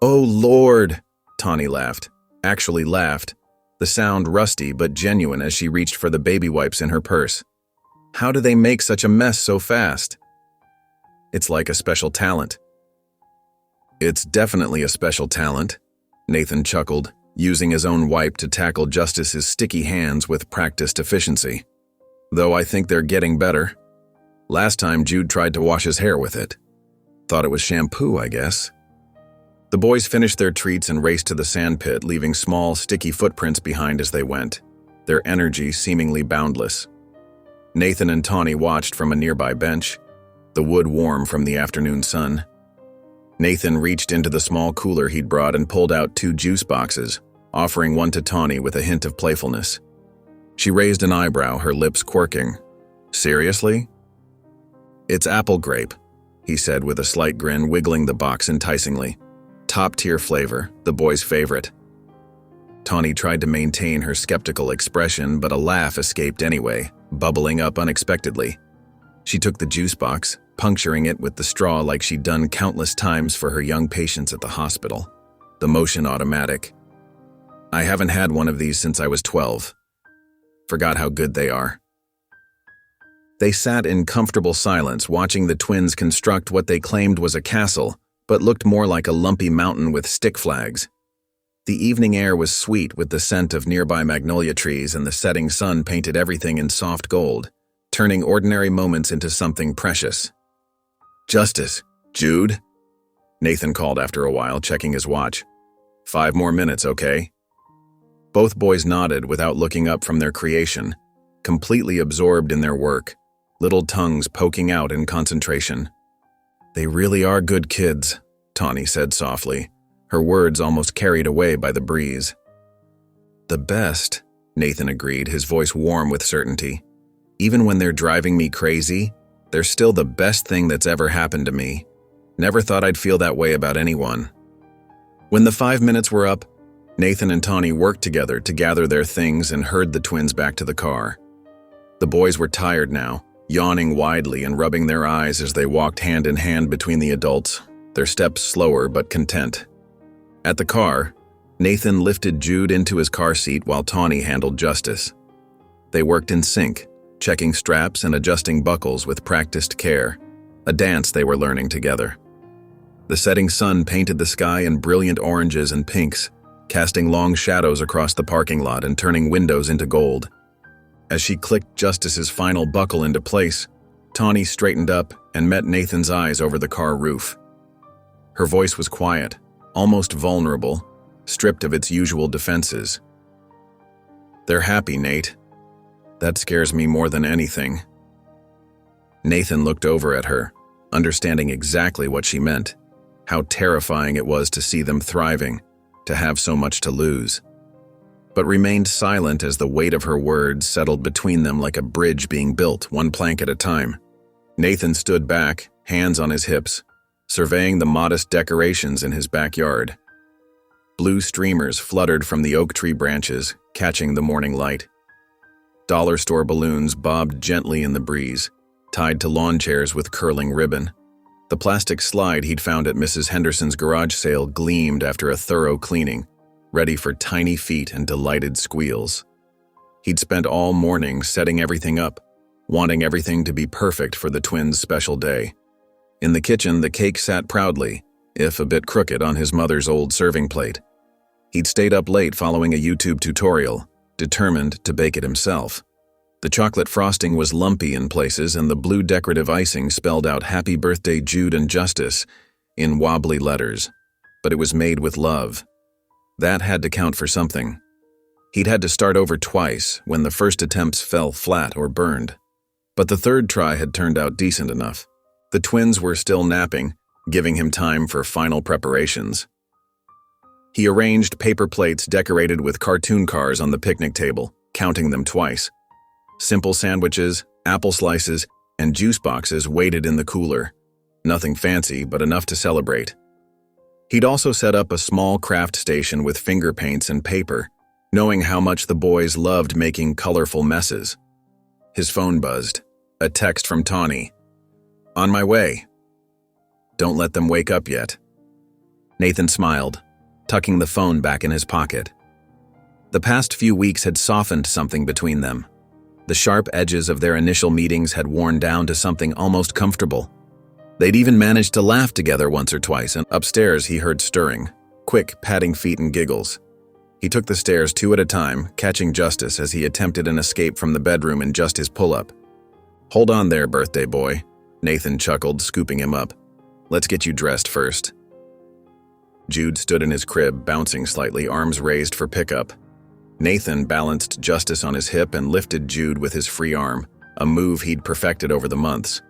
"Oh, Lord!" Tawny laughed. Actually laughed, the sound rusty but genuine as she reached for the baby wipes in her purse. "How do they make such a mess so fast?" "It's like a special talent." "It's definitely a special talent," Nathan chuckled, using his own wipe to tackle Justice's sticky hands with practiced efficiency. "Though I think they're getting better. Last time Jude tried to wash his hair with it. Thought it was shampoo, I guess." The boys finished their treats and raced to the sandpit, leaving small, sticky footprints behind as they went, their energy seemingly boundless. Nathan and Tawny watched from a nearby bench, the wood warm from the afternoon sun. Nathan reached into the small cooler he'd brought and pulled out 2 juice boxes, offering one to Tawny with a hint of playfulness. She raised an eyebrow, her lips quirking. "Seriously?" "It's apple grape," he said with a slight grin, wiggling the box enticingly. "Top-tier flavor, the boys' favorite." Tawny tried to maintain her skeptical expression, but a laugh escaped anyway, bubbling up unexpectedly. She took the juice box, puncturing it with the straw like she'd done countless times for her young patients at the hospital. The motion automatic. "I haven't had one of these since I was 12. Forgot how good they are." They sat in comfortable silence, watching the twins construct what they claimed was a castle, but looked more like a lumpy mountain with stick flags. The evening air was sweet with the scent of nearby magnolia trees, and the setting sun painted everything in soft gold, turning ordinary moments into something precious. "Justice, Jude?" Nathan called after a while, checking his watch. 5 more minutes, okay?" Both boys nodded without looking up from their creation, completely absorbed in their work, little tongues poking out in concentration. "They really are good kids," Tawny said softly, her words almost carried away by the breeze. "The best," Nathan agreed, his voice warm with certainty. "Even when they're driving me crazy, they're still the best thing that's ever happened to me. Never thought I'd feel that way about anyone." When the 5 minutes were up, Nathan and Tawny worked together to gather their things and herd the twins back to the car. The boys were tired now, yawning widely and rubbing their eyes as they walked hand in hand between the adults, their steps slower but content. At the car, Nathan lifted Jude into his car seat while Tawny handled Justice. They worked in sync, checking straps and adjusting buckles with practiced care, a dance they were learning together. The setting sun painted the sky in brilliant oranges and pinks, casting long shadows across the parking lot and turning windows into gold. As she clicked Justice's final buckle into place, Tawny straightened up and met Nathan's eyes over the car roof. Her voice was quiet, almost vulnerable, stripped of its usual defenses. "They're happy, Nate. That scares me more than anything." Nathan looked over at her, understanding exactly what she meant, how terrifying it was to see them thriving, to have so much to lose, but remained silent as the weight of her words settled between them like a bridge being built, one plank at a time. Nathan stood back, hands on his hips, surveying the modest decorations in his backyard. Blue streamers fluttered from the oak tree branches, catching the morning light. Dollar store balloons bobbed gently in the breeze, tied to lawn chairs with curling ribbon. The plastic slide he'd found at Mrs. Henderson's garage sale gleamed after a thorough cleaning, ready for tiny feet and delighted squeals. He'd spent all morning setting everything up, wanting everything to be perfect for the twins' special day. In the kitchen, the cake sat proudly, if a bit crooked, on his mother's old serving plate. He'd stayed up late following a YouTube tutorial, determined to bake it himself. The chocolate frosting was lumpy in places, and the blue decorative icing spelled out "Happy Birthday, Jude and Justice" in wobbly letters. But it was made with love. That had to count for something. He'd had to start over twice when the first attempts fell flat or burned. But the third try had turned out decent enough. The twins were still napping, giving him time for final preparations. He arranged paper plates decorated with cartoon cars on the picnic table, counting them twice. Simple sandwiches, apple slices, and juice boxes waited in the cooler. Nothing fancy, but enough to celebrate. He'd also set up a small craft station with finger paints and paper, knowing how much the boys loved making colorful messes. His phone buzzed. A text from Tawny. "On my way. Don't let them wake up yet." Nathan smiled, tucking the phone back in his pocket. The past few weeks had softened something between them. The sharp edges of their initial meetings had worn down to something almost comfortable. They'd even managed to laugh together once or twice, and upstairs he heard stirring, quick, padding feet and giggles. He took the stairs 2 at a time, catching Justice as he attempted an escape from the bedroom in just his pull-up. "Hold on there, birthday boy," Nathan chuckled, scooping him up. "Let's get you dressed first." Jude stood in his crib, bouncing slightly, arms raised for pickup. Nathan balanced Justice on his hip and lifted Jude with his free arm, a move he'd perfected over the months.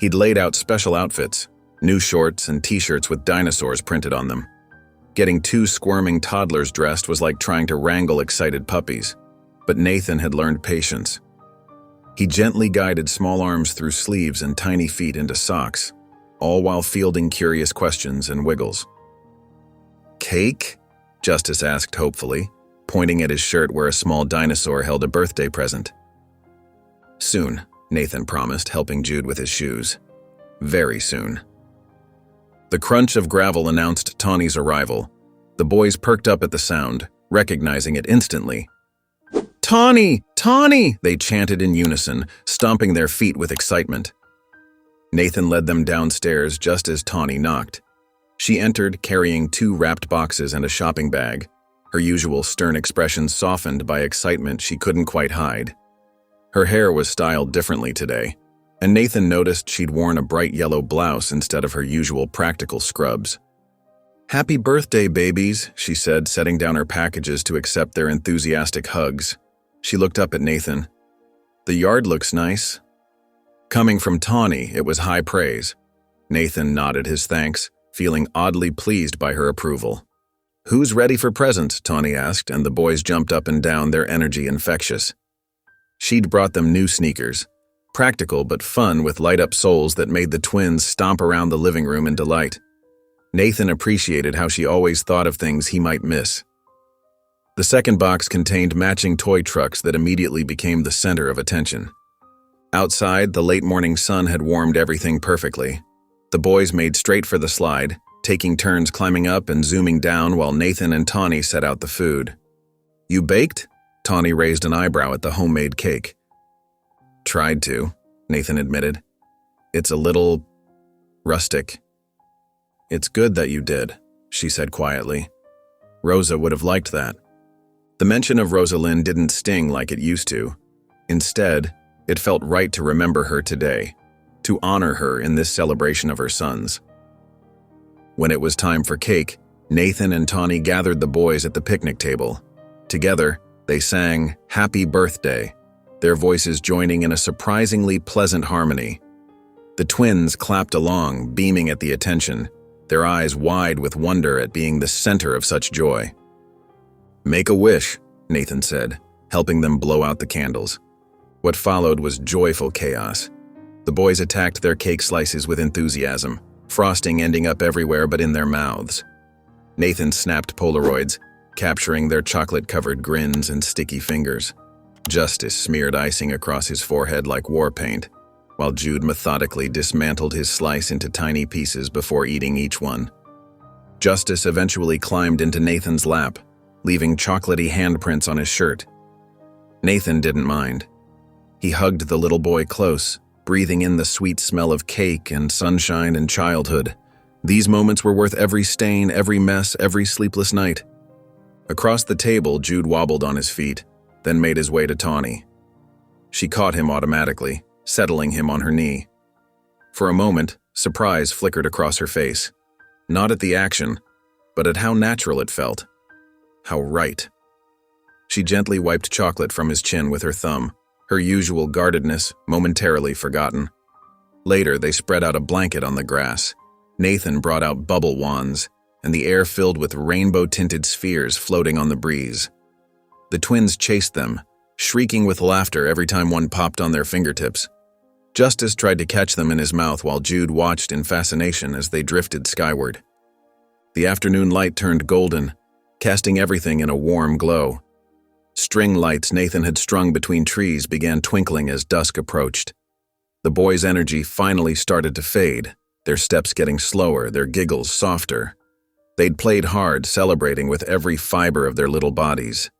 He'd laid out special outfits, new shorts and t-shirts with dinosaurs printed on them. Getting 2 squirming toddlers dressed was like trying to wrangle excited puppies, but Nathan had learned patience. He gently guided small arms through sleeves and tiny feet into socks, all while fielding curious questions and wiggles. "Cake?" Justice asked hopefully, pointing at his shirt where a small dinosaur held a birthday present. "Soon," Nathan promised, helping Jude with his shoes. "Very soon." The crunch of gravel announced Tawny's arrival. The boys perked up at the sound, recognizing it instantly. "Tawny! Tawny!" they chanted in unison, stomping their feet with excitement. Nathan led them downstairs just as Tawny knocked. She entered carrying 2 wrapped boxes and a shopping bag, her usual stern expression softened by excitement she couldn't quite hide. Her hair was styled differently today, and Nathan noticed she'd worn a bright yellow blouse instead of her usual practical scrubs. "Happy birthday, babies," she said, setting down her packages to accept their enthusiastic hugs. She looked up at Nathan. "The yard looks nice." Coming from Tawny, it was high praise. Nathan nodded his thanks, feeling oddly pleased by her approval. "Who's ready for presents?" Tawny asked, and the boys jumped up and down, their energy infectious. She'd brought them new sneakers, practical but fun with light-up soles that made the twins stomp around the living room in delight. Nathan appreciated how she always thought of things he might miss. The second box contained matching toy trucks that immediately became the center of attention. Outside, the late morning sun had warmed everything perfectly. The boys made straight for the slide, taking turns climbing up and zooming down while Nathan and Tawny set out the food. "You baked?" Tawny raised an eyebrow at the homemade cake. "Tried to," Nathan admitted. "It's a little rustic." "It's good that you did," she said quietly. "Rosa would have liked that." The mention of Rosalind didn't sting like it used to. Instead, it felt right to remember her today, to honor her in this celebration of her sons. When it was time for cake, Nathan and Tawny gathered the boys at the picnic table. Together, they sang "Happy Birthday," their voices joining in a surprisingly pleasant harmony. The twins clapped along, beaming at the attention, their eyes wide with wonder at being the center of such joy. "Make a wish," Nathan said, helping them blow out the candles. What followed was joyful chaos. The boys attacked their cake slices with enthusiasm, frosting ending up everywhere but in their mouths. Nathan snapped Polaroids, capturing their chocolate-covered grins and sticky fingers. Justice smeared icing across his forehead like war paint, while Jude methodically dismantled his slice into tiny pieces before eating each one. Justice eventually climbed into Nathan's lap, leaving chocolatey handprints on his shirt. Nathan didn't mind. He hugged the little boy close, breathing in the sweet smell of cake and sunshine and childhood. These moments were worth every stain, every mess, every sleepless night. Across the table, Jude wobbled on his feet, then made his way to Tawny. She caught him automatically, settling him on her knee. For a moment, surprise flickered across her face. Not at the action, but at how natural it felt. How right. She gently wiped chocolate from his chin with her thumb, her usual guardedness momentarily forgotten. Later, they spread out a blanket on the grass. Nathan brought out bubble wands, and the air filled with rainbow-tinted spheres floating on the breeze. The twins chased them, shrieking with laughter every time one popped on their fingertips. Justice tried to catch them in his mouth while Jude watched in fascination as they drifted skyward. The afternoon light turned golden, casting everything in a warm glow. String lights Nathan had strung between trees began twinkling as dusk approached. The boys' energy finally started to fade, their steps getting slower, their giggles softer. They'd played hard, celebrating with every fiber of their little bodies.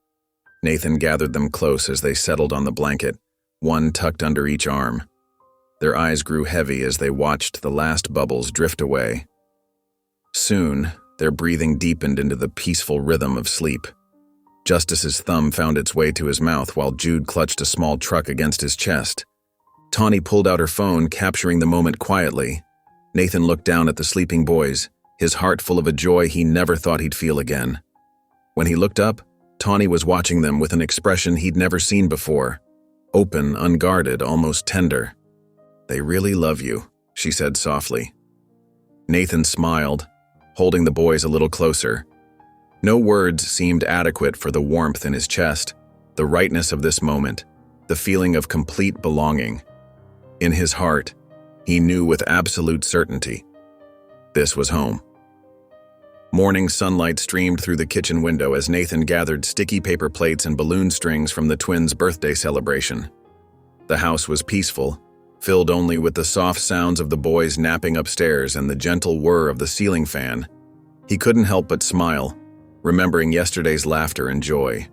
Nathan gathered them close as they settled on the blanket, one tucked under each arm. Their eyes grew heavy as they watched the last bubbles drift away. Soon, their breathing deepened into the peaceful rhythm of sleep. Justice's thumb found its way to his mouth while Jude clutched a small truck against his chest. Tawny pulled out her phone, capturing the moment quietly. Nathan looked down at the sleeping boys, his heart full of a joy he never thought he'd feel again. When he looked up, Tawny was watching them with an expression he'd never seen before. Open, unguarded, almost tender. "They really love you," she said softly. Nathan smiled, holding the boys a little closer. No words seemed adequate for the warmth in his chest, the rightness of this moment, the feeling of complete belonging. In his heart, he knew with absolute certainty. This was home. Morning sunlight streamed through the kitchen window as Nathan gathered sticky paper plates and balloon strings from the twins' birthday celebration. The house was peaceful, filled only with the soft sounds of the boys napping upstairs and the gentle whir of the ceiling fan. He couldn't help but smile, remembering yesterday's laughter and joy.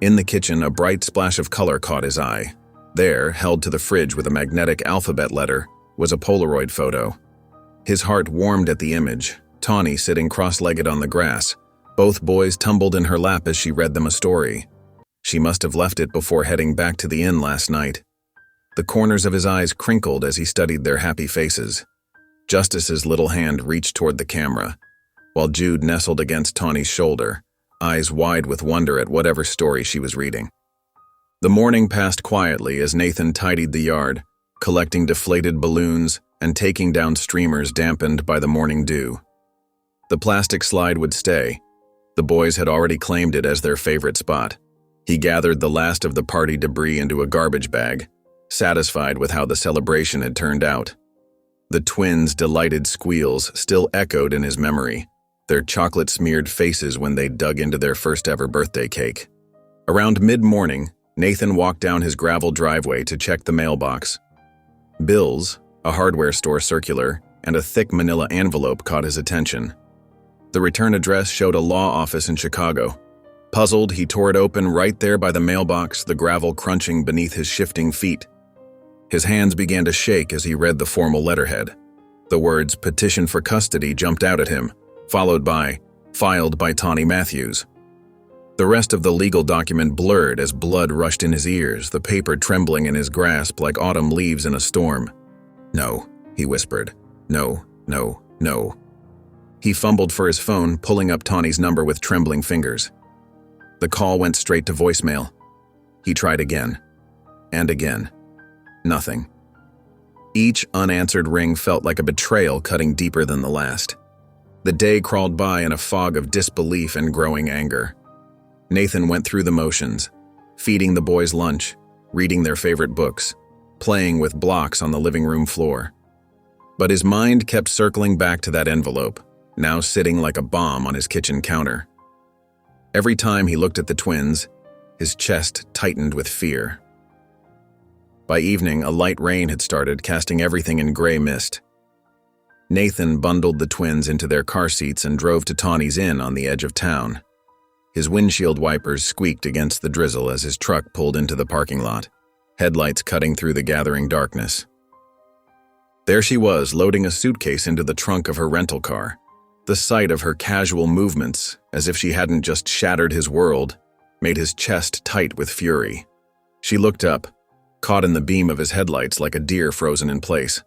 In the kitchen, a bright splash of color caught his eye. There, held to the fridge with a magnetic alphabet letter, was a Polaroid photo. His heart warmed at the image, Tawny sitting cross-legged on the grass. Both boys tumbled in her lap as she read them a story. She must have left it before heading back to the inn last night. The corners of his eyes crinkled as he studied their happy faces. Justice's little hand reached toward the camera, while Jude nestled against Tawny's shoulder, eyes wide with wonder at whatever story she was reading. The morning passed quietly as Nathan tidied the yard, collecting deflated balloons and taking down streamers dampened by the morning dew. The plastic slide would stay. The boys had already claimed it as their favorite spot. He gathered the last of the party debris into a garbage bag, satisfied with how the celebration had turned out. The twins' delighted squeals still echoed in his memory, their chocolate-smeared faces when they dug into their first-ever birthday cake. Around mid-morning, Nathan walked down his gravel driveway to check the mailbox. Bills, a hardware store circular, and a thick manila envelope caught his attention. The return address showed a law office in Chicago. Puzzled, he tore it open right there by the mailbox, the gravel crunching beneath his shifting feet. His hands began to shake as he read the formal letterhead. The words "petition for custody" jumped out at him, followed by "filed by Tawny Matthews." The rest of the legal document blurred as blood rushed in his ears, the paper trembling in his grasp like autumn leaves in a storm. "No," he whispered. "No, no, no." He fumbled for his phone, pulling up Tawny's number with trembling fingers. The call went straight to voicemail. He tried again. And again. Nothing. Each unanswered ring felt like a betrayal cutting deeper than the last. The day crawled by in a fog of disbelief and growing anger. Nathan went through the motions, feeding the boys lunch, reading their favorite books, playing with blocks on the living room floor. But his mind kept circling back to that envelope, now sitting like a bomb on his kitchen counter. Every time he looked at the twins, his chest tightened with fear. By evening, a light rain had started, casting everything in gray mist. Nathan bundled the twins into their car seats and drove to Tawny's Inn on the edge of town. His windshield wipers squeaked against the drizzle as his truck pulled into the parking lot, headlights cutting through the gathering darkness. There she was, loading a suitcase into the trunk of her rental car. The sight of her casual movements, as if she hadn't just shattered his world, made his chest tight with fury. She looked up, caught in the beam of his headlights like a deer frozen in place.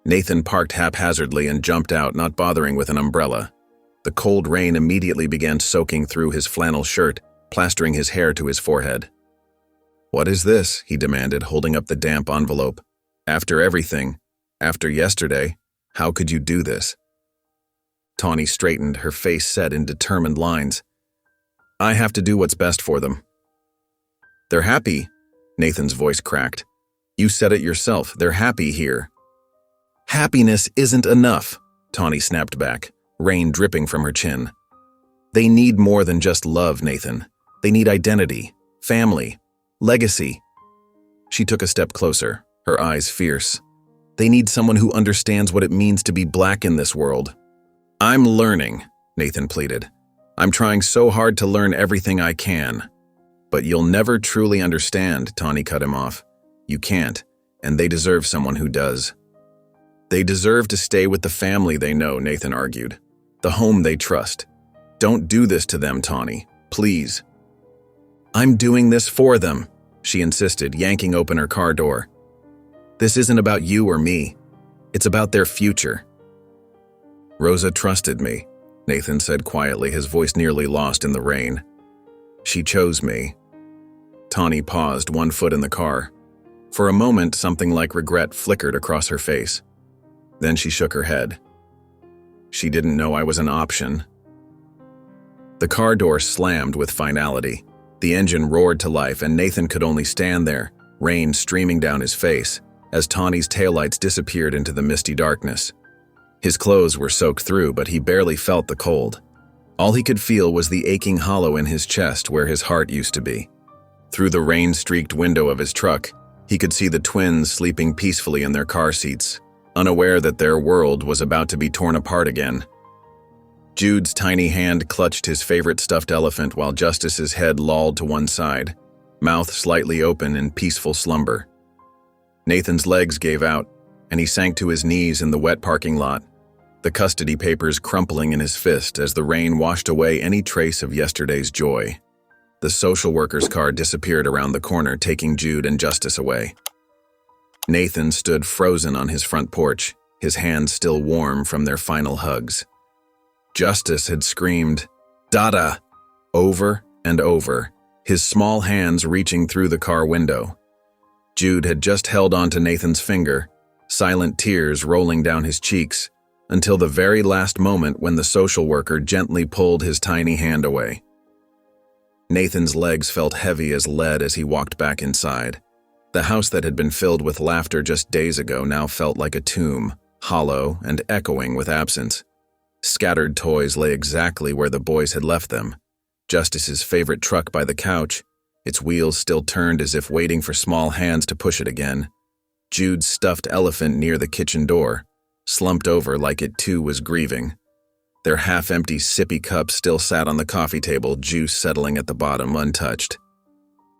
Nathan parked haphazardly and jumped out, not bothering with an umbrella. The cold rain immediately began soaking through his flannel shirt, plastering his hair to his forehead. "What is this?" he demanded, holding up the damp envelope. "After everything, after yesterday, how could you do this?" Tawny straightened, her face set in determined lines. "I have to do what's best for them." "They're happy," Nathan's voice cracked. "You said it yourself, they're happy here." "Happiness isn't enough," Tawny snapped back, rain dripping from her chin. "They need more than just love, Nathan. They need identity, family, legacy." She took a step closer, her eyes fierce. "They need someone who understands what it means to be black in this world." "I'm learning," Nathan pleaded. "I'm trying so hard to learn everything I can." "But you'll never truly understand," Tawny cut him off. "You can't, and they deserve someone who does." "They deserve to stay with the family they know," Nathan argued. "The home they trust. Don't do this to them, Tawny. Please." "I'm doing this for them," she insisted, yanking open her car door. "This isn't about you or me. It's about their future." "Rosa trusted me," Nathan said quietly, his voice nearly lost in the rain. "She chose me." Tawny paused, one foot in the car. For a moment, something like regret flickered across her face. Then she shook her head. "She didn't know I was an option." The car door slammed with finality. The engine roared to life, and Nathan could only stand there, rain streaming down his face, as Tawny's taillights disappeared into the misty darkness. His clothes were soaked through, but he barely felt the cold. All he could feel was the aching hollow in his chest where his heart used to be. Through the rain-streaked window of his truck, he could see the twins sleeping peacefully in their car seats, unaware that their world was about to be torn apart again. Jude's tiny hand clutched his favorite stuffed elephant while Justice's head lolled to one side, mouth slightly open in peaceful slumber. Nathan's legs gave out, and he sank to his knees in the wet parking lot, the custody papers crumpling in his fist as the rain washed away any trace of yesterday's joy. The social worker's car disappeared around the corner, taking Jude and Justice away. Nathan stood frozen on his front porch, his hands still warm from their final hugs. Justice had screamed, "Dada!" over and over, his small hands reaching through the car window. Jude had just held onto Nathan's finger, silent tears rolling down his cheeks, until the very last moment when the social worker gently pulled his tiny hand away. Nathan's legs felt heavy as lead as he walked back inside. The house that had been filled with laughter just days ago now felt like a tomb, hollow and echoing with absence. Scattered toys lay exactly where the boys had left them. Justice's favorite truck by the couch, its wheels still turned as if waiting for small hands to push it again. Jude's stuffed elephant near the kitchen door, slumped over like it too was grieving. Their half-empty sippy cups still sat on the coffee table, juice settling at the bottom, untouched.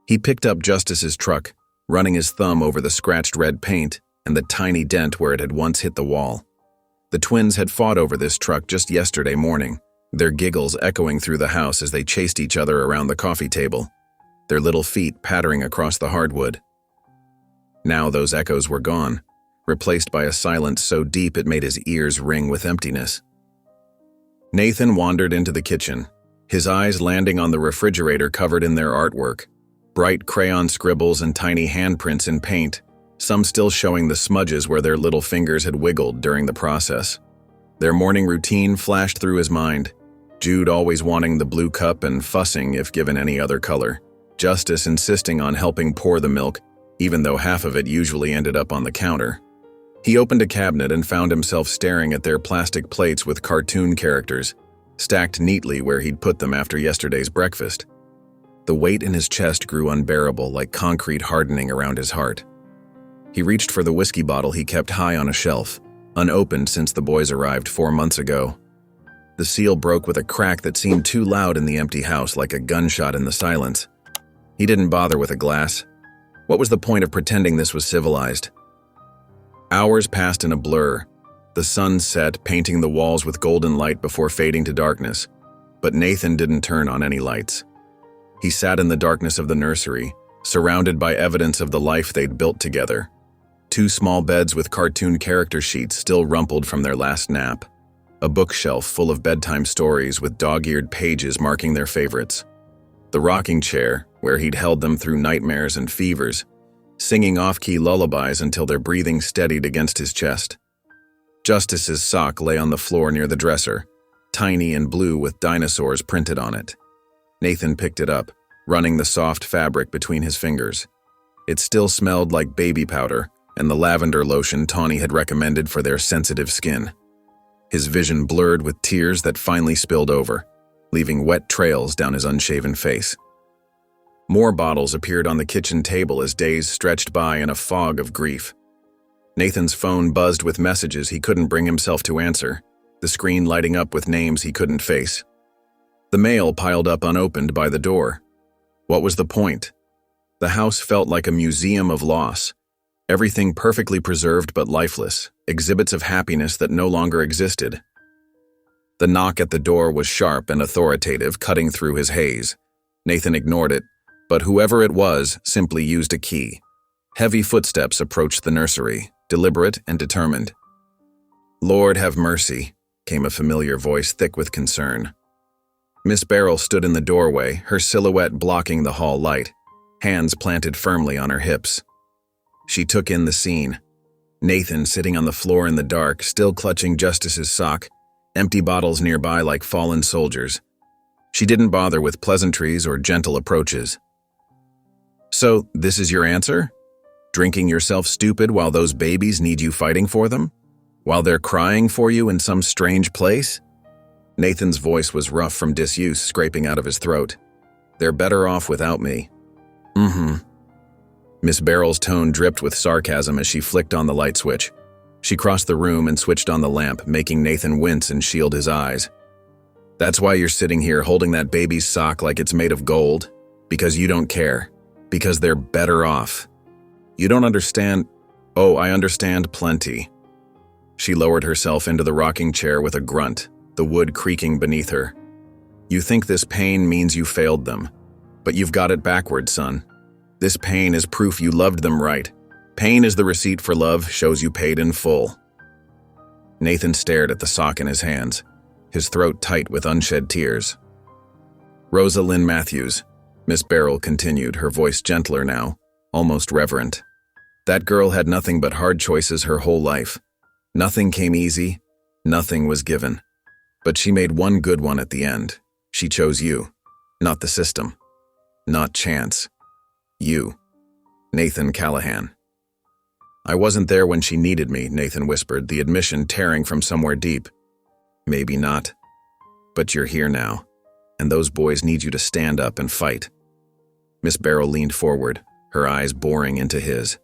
He picked up Justice's truck, running his thumb over the scratched red paint and the tiny dent where it had once hit the wall. The twins had fought over this truck just yesterday morning, their giggles echoing through the house as they chased each other around the coffee table, their little feet pattering across the hardwood. Now those echoes were gone, replaced by a silence so deep it made his ears ring with emptiness. Nathan wandered into the kitchen, his eyes landing on the refrigerator covered in their artwork, bright crayon scribbles and tiny handprints in paint, some still showing the smudges where their little fingers had wiggled during the process. Their morning routine flashed through his mind, Jude always wanting the blue cup and fussing if given any other color, Justice insisting on helping pour the milk, even though half of it usually ended up on the counter. He opened a cabinet and found himself staring at their plastic plates with cartoon characters, stacked neatly where he'd put them after yesterday's breakfast. The weight in his chest grew unbearable, like concrete hardening around his heart. He reached for the whiskey bottle he kept high on a shelf, unopened since the boys arrived 4 months ago. The seal broke with a crack that seemed too loud in the empty house, like a gunshot in the silence. He didn't bother with a glass. What was the point of pretending this was civilized? Hours passed in a blur. The sun set, painting the walls with golden light before fading to darkness. But Nathan didn't turn on any lights. He sat in the darkness of the nursery, surrounded by evidence of the life they'd built together. 2 small beds with cartoon character sheets still rumpled from their last nap. A bookshelf full of bedtime stories with dog-eared pages marking their favorites. The rocking chair, where he'd held them through nightmares and fevers, singing off-key lullabies until their breathing steadied against his chest. Justice's sock lay on the floor near the dresser, tiny and blue with dinosaurs printed on it. Nathan picked it up, running the soft fabric between his fingers. It still smelled like baby powder and the lavender lotion Tawny had recommended for their sensitive skin. His vision blurred with tears that finally spilled over, leaving wet trails down his unshaven face. More bottles appeared on the kitchen table as days stretched by in a fog of grief. Nathan's phone buzzed with messages he couldn't bring himself to answer, the screen lighting up with names he couldn't face. The mail piled up unopened by the door. What was the point? The house felt like a museum of loss. Everything perfectly preserved but lifeless, exhibits of happiness that no longer existed. The knock at the door was sharp and authoritative, cutting through his haze. Nathan ignored it, but whoever it was simply used a key. Heavy footsteps approached the nursery, deliberate and determined. "Lord have mercy," came a familiar voice thick with concern. Miss Beryl stood in the doorway, her silhouette blocking the hall light, hands planted firmly on her hips. She took in the scene. Nathan sitting on the floor in the dark, still clutching Justice's sock, empty bottles nearby like fallen soldiers. She didn't bother with pleasantries or gentle approaches. "So, this is your answer? Drinking yourself stupid while those babies need you fighting for them? While they're crying for you in some strange place?" Nathan's voice was rough from disuse, scraping out of his throat. "They're better off without me." Miss Beryl's tone dripped with sarcasm as she flicked on the light switch. She crossed the room and switched on the lamp, making Nathan wince and shield his eyes. "That's why you're sitting here holding that baby's sock like it's made of gold? Because you don't care. Because they're better off. You don't understand." "Oh, I understand plenty." She lowered herself into the rocking chair with a grunt, the wood creaking beneath her. "You think this pain means you failed them, but you've got it backwards, son. This pain is proof you loved them right. Pain is the receipt for love, shows you paid in full." Nathan stared at the sock in his hands, his throat tight with unshed tears. "Rosa Lynn Matthews," Miss Beryl continued, her voice gentler now, almost reverent. "That girl had nothing but hard choices her whole life. Nothing came easy, nothing was given. But she made one good one at the end. She chose you, not the system, not chance. You, Nathan Callahan." "I wasn't there when she needed me," Nathan whispered, the admission tearing from somewhere deep. "Maybe not. But you're here now, and those boys need you to stand up and fight." Miss Beryl leaned forward, her eyes boring into his.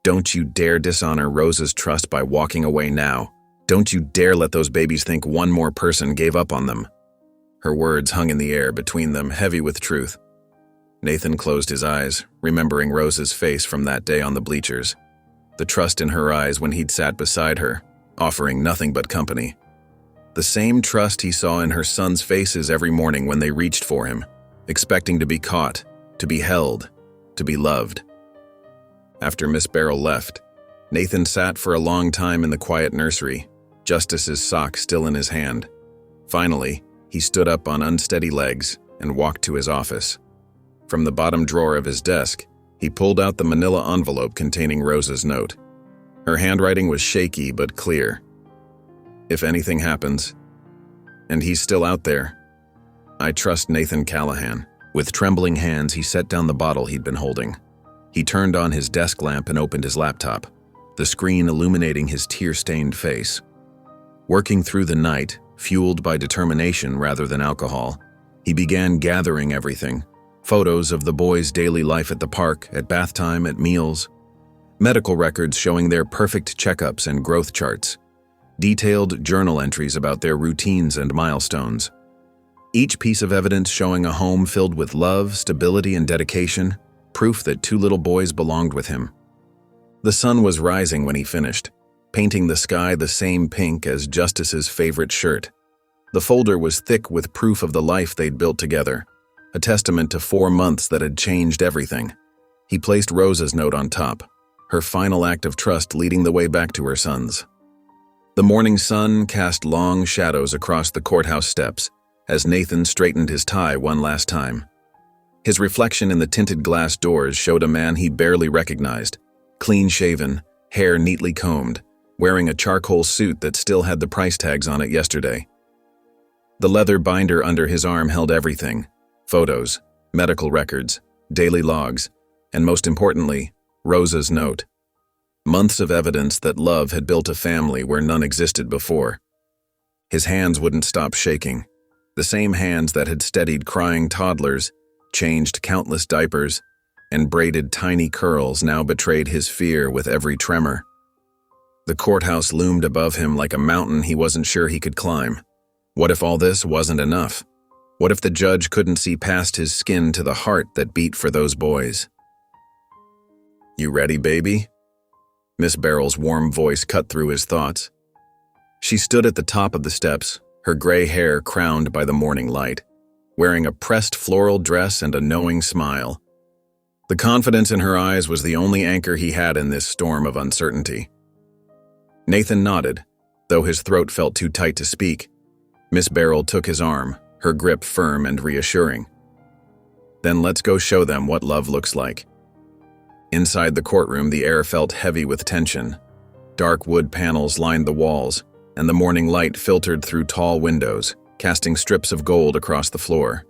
"Don't you dare dishonor Rosa's trust by walking away now. Don't you dare let those babies think one more person gave up on them." Her words hung in the air between them, heavy with truth. Nathan closed his eyes, remembering Rosa's face from that day on the bleachers. The trust in her eyes when he'd sat beside her, offering nothing but company. The same trust he saw in her sons' faces every morning when they reached for him, expecting to be caught, to be held, to be loved. After Miss Beryl left, Nathan sat for a long time in the quiet nursery, Justice's sock still in his hand. Finally, he stood up on unsteady legs and walked to his office. From the bottom drawer of his desk, he pulled out the manila envelope containing Rosa's note. Her handwriting was shaky but clear. "If anything happens, and he's still out there, I trust Nathan Callahan." With trembling hands, he set down the bottle he'd been holding. He turned on his desk lamp and opened his laptop, the screen illuminating his tear-stained face. Working through the night, fueled by determination rather than alcohol, he began gathering everything. Photos of the boys' daily life at the park, at bath time, at meals. Medical records showing their perfect checkups and growth charts. Detailed journal entries about their routines and milestones. Each piece of evidence showing a home filled with love, stability, and dedication, proof that 2 little boys belonged with him. The sun was rising when he finished, painting the sky the same pink as Justice's favorite shirt. The folder was thick with proof of the life they'd built together. A testament to 4 months that had changed everything. He placed Rosa's note on top, her final act of trust leading the way back to her sons. The morning sun cast long shadows across the courthouse steps as Nathan straightened his tie one last time. His reflection in the tinted glass doors showed a man he barely recognized, clean-shaven, hair neatly combed, wearing a charcoal suit that still had the price tags on it yesterday. The leather binder under his arm held everything: photos, medical records, daily logs, and most importantly, Rosa's note. Months of evidence that love had built a family where none existed before. His hands wouldn't stop shaking, the same hands that had steadied crying toddlers, changed countless diapers, and braided tiny curls now betrayed his fear with every tremor. The courthouse loomed above him like a mountain he wasn't sure he could climb. What if all this wasn't enough? What if the judge couldn't see past his skin to the heart that beat for those boys? "You ready, baby?" Miss Barrel's warm voice cut through his thoughts. She stood at the top of the steps, her gray hair crowned by the morning light, wearing a pressed floral dress and a knowing smile. The confidence in her eyes was the only anchor he had in this storm of uncertainty. Nathan nodded, though his throat felt too tight to speak. Miss Barrel took his arm, her grip firm and reassuring. "Then let's go show them what love looks like." Inside the courtroom, the air felt heavy with tension. Dark wood panels lined the walls, and the morning light filtered through tall windows, casting strips of gold across the floor.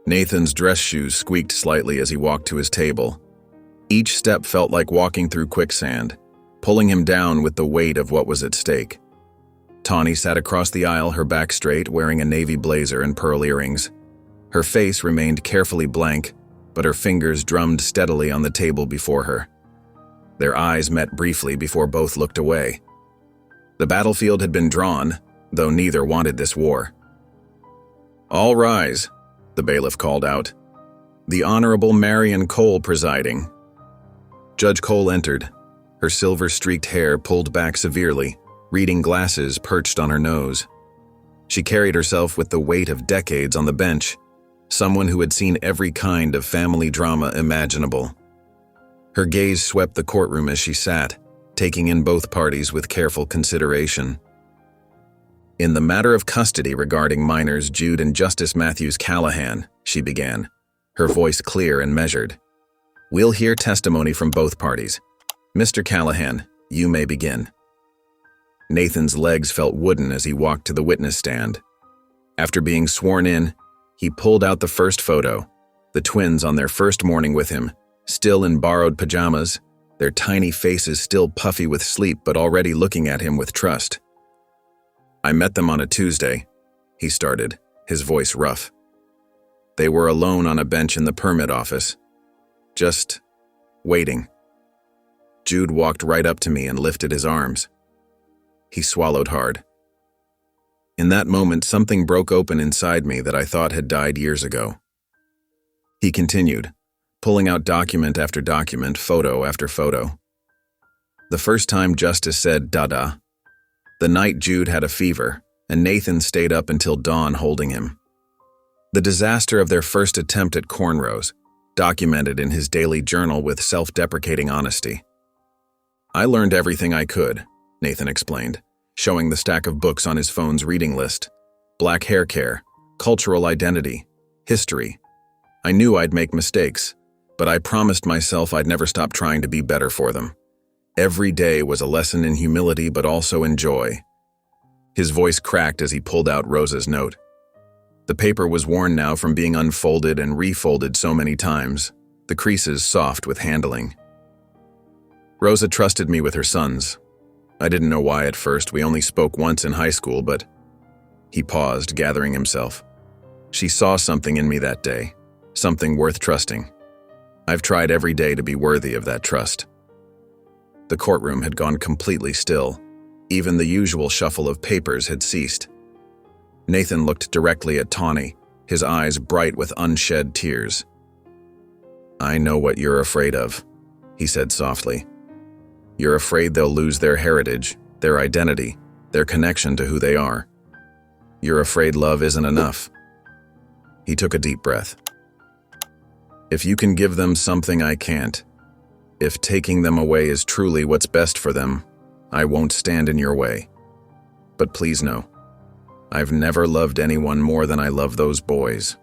Nathan's dress shoes squeaked slightly as he walked to his table. Each step felt like walking through quicksand, pulling him down with the weight of what was at stake. Tawny sat across the aisle, her back straight, wearing a navy blazer and pearl earrings. Her face remained carefully blank, but her fingers drummed steadily on the table before her. Their eyes met briefly before both looked away. The battlefield had been drawn, though neither wanted this war. "All rise," the bailiff called out. "The Honorable Marion Cole presiding." Judge Cole entered, her silver-streaked hair pulled back severely, reading glasses perched on her nose. She carried herself with the weight of decades on the bench, someone who had seen every kind of family drama imaginable. Her gaze swept the courtroom as she sat, taking in both parties with careful consideration. "In the matter of custody regarding minors Jude and Justice Matthews Callahan," she began, her voice clear and measured. "We'll hear testimony from both parties. Mr. Callahan, you may begin." Nathan's legs felt wooden as he walked to the witness stand. After being sworn in, he pulled out the first photo, the twins on their first morning with him, still in borrowed pajamas, their tiny faces still puffy with sleep but already looking at him with trust. "I met them on a Tuesday," he started, his voice rough. "They were alone on a bench in the permit office, just waiting. Jude walked right up to me and lifted his arms." He swallowed hard. In that moment, something broke open inside me that I thought had died years ago. He continued, pulling out document after document, photo after photo. The first time Justice said "Dada," the night Jude had a fever, and Nathan stayed up until dawn holding him. The disaster of their first attempt at cornrows, documented in his daily journal with self-deprecating honesty. "I learned everything I could," Nathan explained, showing the stack of books on his phone's reading list. Black hair care, cultural identity, history. I knew I'd make mistakes, but I promised myself I'd never stop trying to be better for them. Every day was a lesson in humility but also in joy. His voice cracked as he pulled out Rosa's note. The paper was worn now from being unfolded and refolded so many times, the creases soft with handling. "Rosa trusted me with her sons. I didn't know why at first. We only spoke once in high school, but..." He paused, gathering himself. "She saw something in me that day, something worth trusting. I've tried every day to be worthy of that trust." The courtroom had gone completely still. Even the usual shuffle of papers had ceased. Nathan looked directly at Tawny, his eyes bright with unshed tears. "I know what you're afraid of," he said softly. "You're afraid they'll lose their heritage, their identity, their connection to who they are. You're afraid love isn't enough." He took a deep breath. If you can give them something I can't, if taking them away is truly what's best for them, I won't stand in your way. But please know, I've never loved anyone more than I love those boys."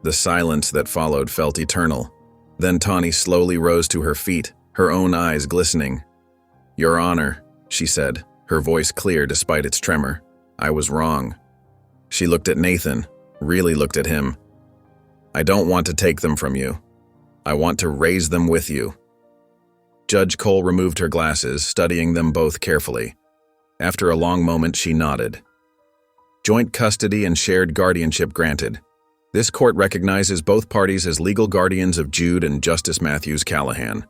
The silence that followed felt eternal. Then Tawny slowly rose to her feet, her own eyes glistening. "Your Honor," she said, her voice clear despite its tremor, "I was wrong." She looked at Nathan, really looked at him. "I don't want to take them from you. I want to raise them with you." Judge Cole removed her glasses, studying them both carefully. After a long moment, she nodded. "Joint custody and shared guardianship granted. This court recognizes both parties as legal guardians of Jude and Justice Matthews Callahan."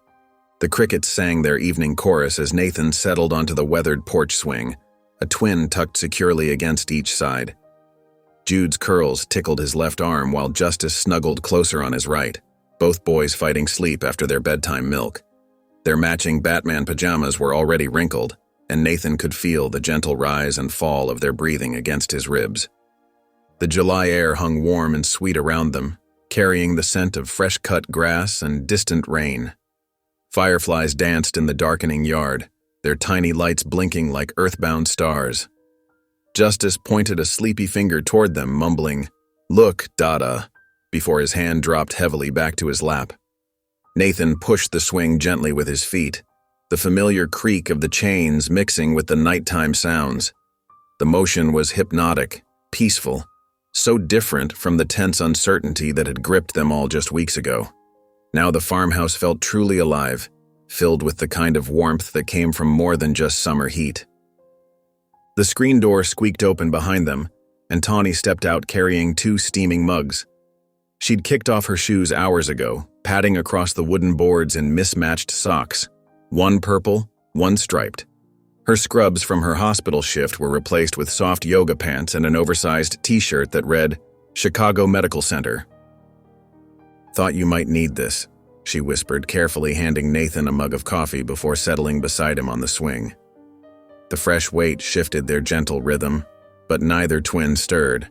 The crickets sang their evening chorus as Nathan settled onto the weathered porch swing, a twin tucked securely against each side. Jude's curls tickled his left arm while Justice snuggled closer on his right, both boys fighting sleep after their bedtime milk. Their matching Batman pajamas were already wrinkled, and Nathan could feel the gentle rise and fall of their breathing against his ribs. The July air hung warm and sweet around them, carrying the scent of fresh-cut grass and distant rain. Fireflies danced in the darkening yard, their tiny lights blinking like earthbound stars. Justice pointed a sleepy finger toward them, mumbling, "Look, Dada," before his hand dropped heavily back to his lap. Nathan pushed the swing gently with his feet, the familiar creak of the chains mixing with the nighttime sounds. The motion was hypnotic, peaceful, so different from the tense uncertainty that had gripped them all just weeks ago. Now the farmhouse felt truly alive, filled with the kind of warmth that came from more than just summer heat. The screen door squeaked open behind them, and Tawny stepped out carrying 2 steaming mugs. She'd kicked off her shoes hours ago, padding across the wooden boards in mismatched socks, one purple, one striped. Her scrubs from her hospital shift were replaced with soft yoga pants and an oversized t-shirt that read, "Chicago Medical Center." "Thought you might need this," she whispered, carefully handing Nathan a mug of coffee before settling beside him on the swing. The fresh weight shifted their gentle rhythm, but neither twin stirred.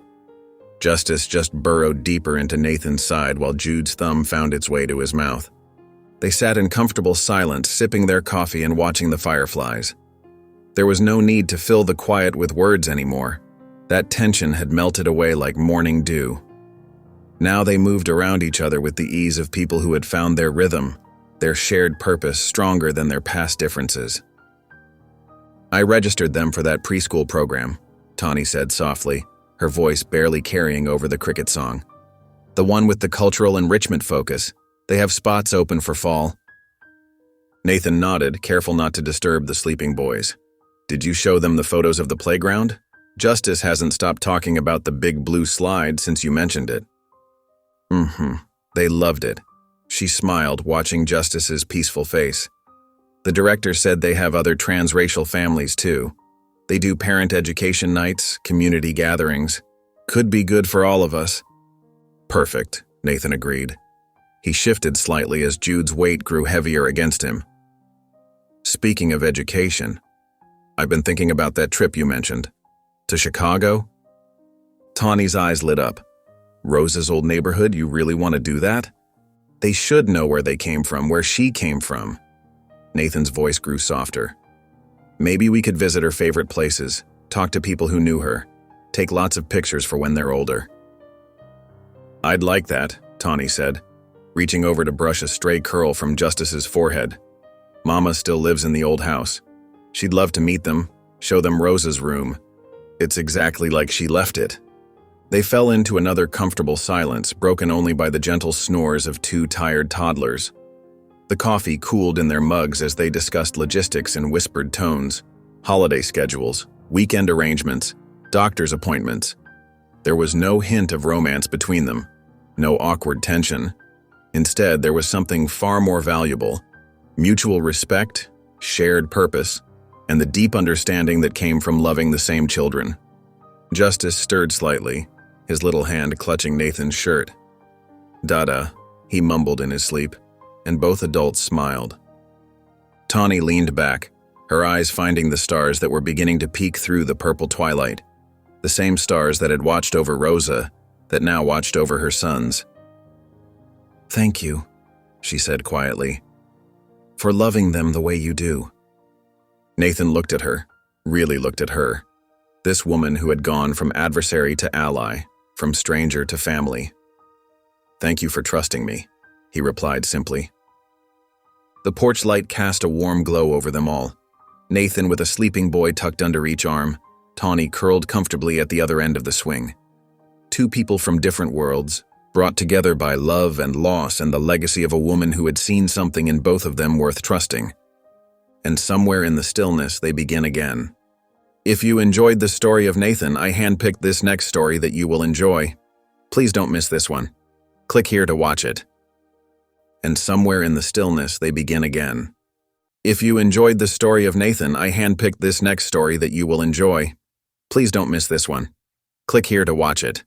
Justice just burrowed deeper into Nathan's side while Jude's thumb found its way to his mouth. They sat in comfortable silence, sipping their coffee and watching the fireflies. There was no need to fill the quiet with words anymore. That tension had melted away like morning dew. Now they moved around each other with the ease of people who had found their rhythm, their shared purpose stronger than their past differences. "I registered them for that preschool program," Tawny said softly, her voice barely carrying over the cricket song. "The one with the cultural enrichment focus. They have spots open for fall." Nathan nodded, careful not to disturb the sleeping boys. "Did you show them the photos of the playground? Justice hasn't stopped talking about the big blue slide since you mentioned it." They loved it. She smiled, watching Justice's peaceful face. "The director said they have other transracial families too. They do parent education nights, community gatherings. Could be good for all of us." "Perfect," Nathan agreed. He shifted slightly as Jude's weight grew heavier against him. "Speaking of education, I've been thinking about that trip you mentioned. To Chicago?" Tawny's eyes lit up. "Rose's old neighborhood, you really want to do that? They should know where they came from, where she came from." Nathan's voice grew softer. "Maybe we could visit her favorite places, talk to people who knew her, take lots of pictures for when they're older." "I'd like that," Tawny said, reaching over to brush a stray curl from Justice's forehead. "Mama still lives in the old house. She'd love to meet them, show them Rose's room. It's exactly like she left it." They fell into another comfortable silence, broken only by the gentle snores of 2 tired toddlers. The coffee cooled in their mugs as they discussed logistics in whispered tones, holiday schedules, weekend arrangements, doctor's appointments. There was no hint of romance between them, no awkward tension. Instead, there was something far more valuable: mutual respect, shared purpose, and the deep understanding that came from loving the same children. Justice stirred slightly, his little hand clutching Nathan's shirt. "Dada," he mumbled in his sleep, and both adults smiled. Tawny leaned back, her eyes finding the stars that were beginning to peek through the purple twilight, the same stars that had watched over Rosa, that now watched over her sons. "Thank you," she said quietly, "for loving them the way you do." Nathan looked at her, really looked at her. This woman who had gone from adversary to ally, from stranger to family. "Thank you for trusting me," he replied simply. The porch light cast a warm glow over them all. Nathan with a sleeping boy tucked under each arm, Tawny curled comfortably at the other end of the swing. Two people from different worlds, brought together by love and loss and the legacy of a woman who had seen something in both of them worth trusting. And somewhere in the stillness, they begin again. If you enjoyed the story of Nathan, I handpicked this next story that you will enjoy. Please don't miss this one. Click here to watch it. And somewhere in the stillness, they begin again. If you enjoyed the story of Nathan, I handpicked this next story that you will enjoy. Please don't miss this one. Click here to watch it.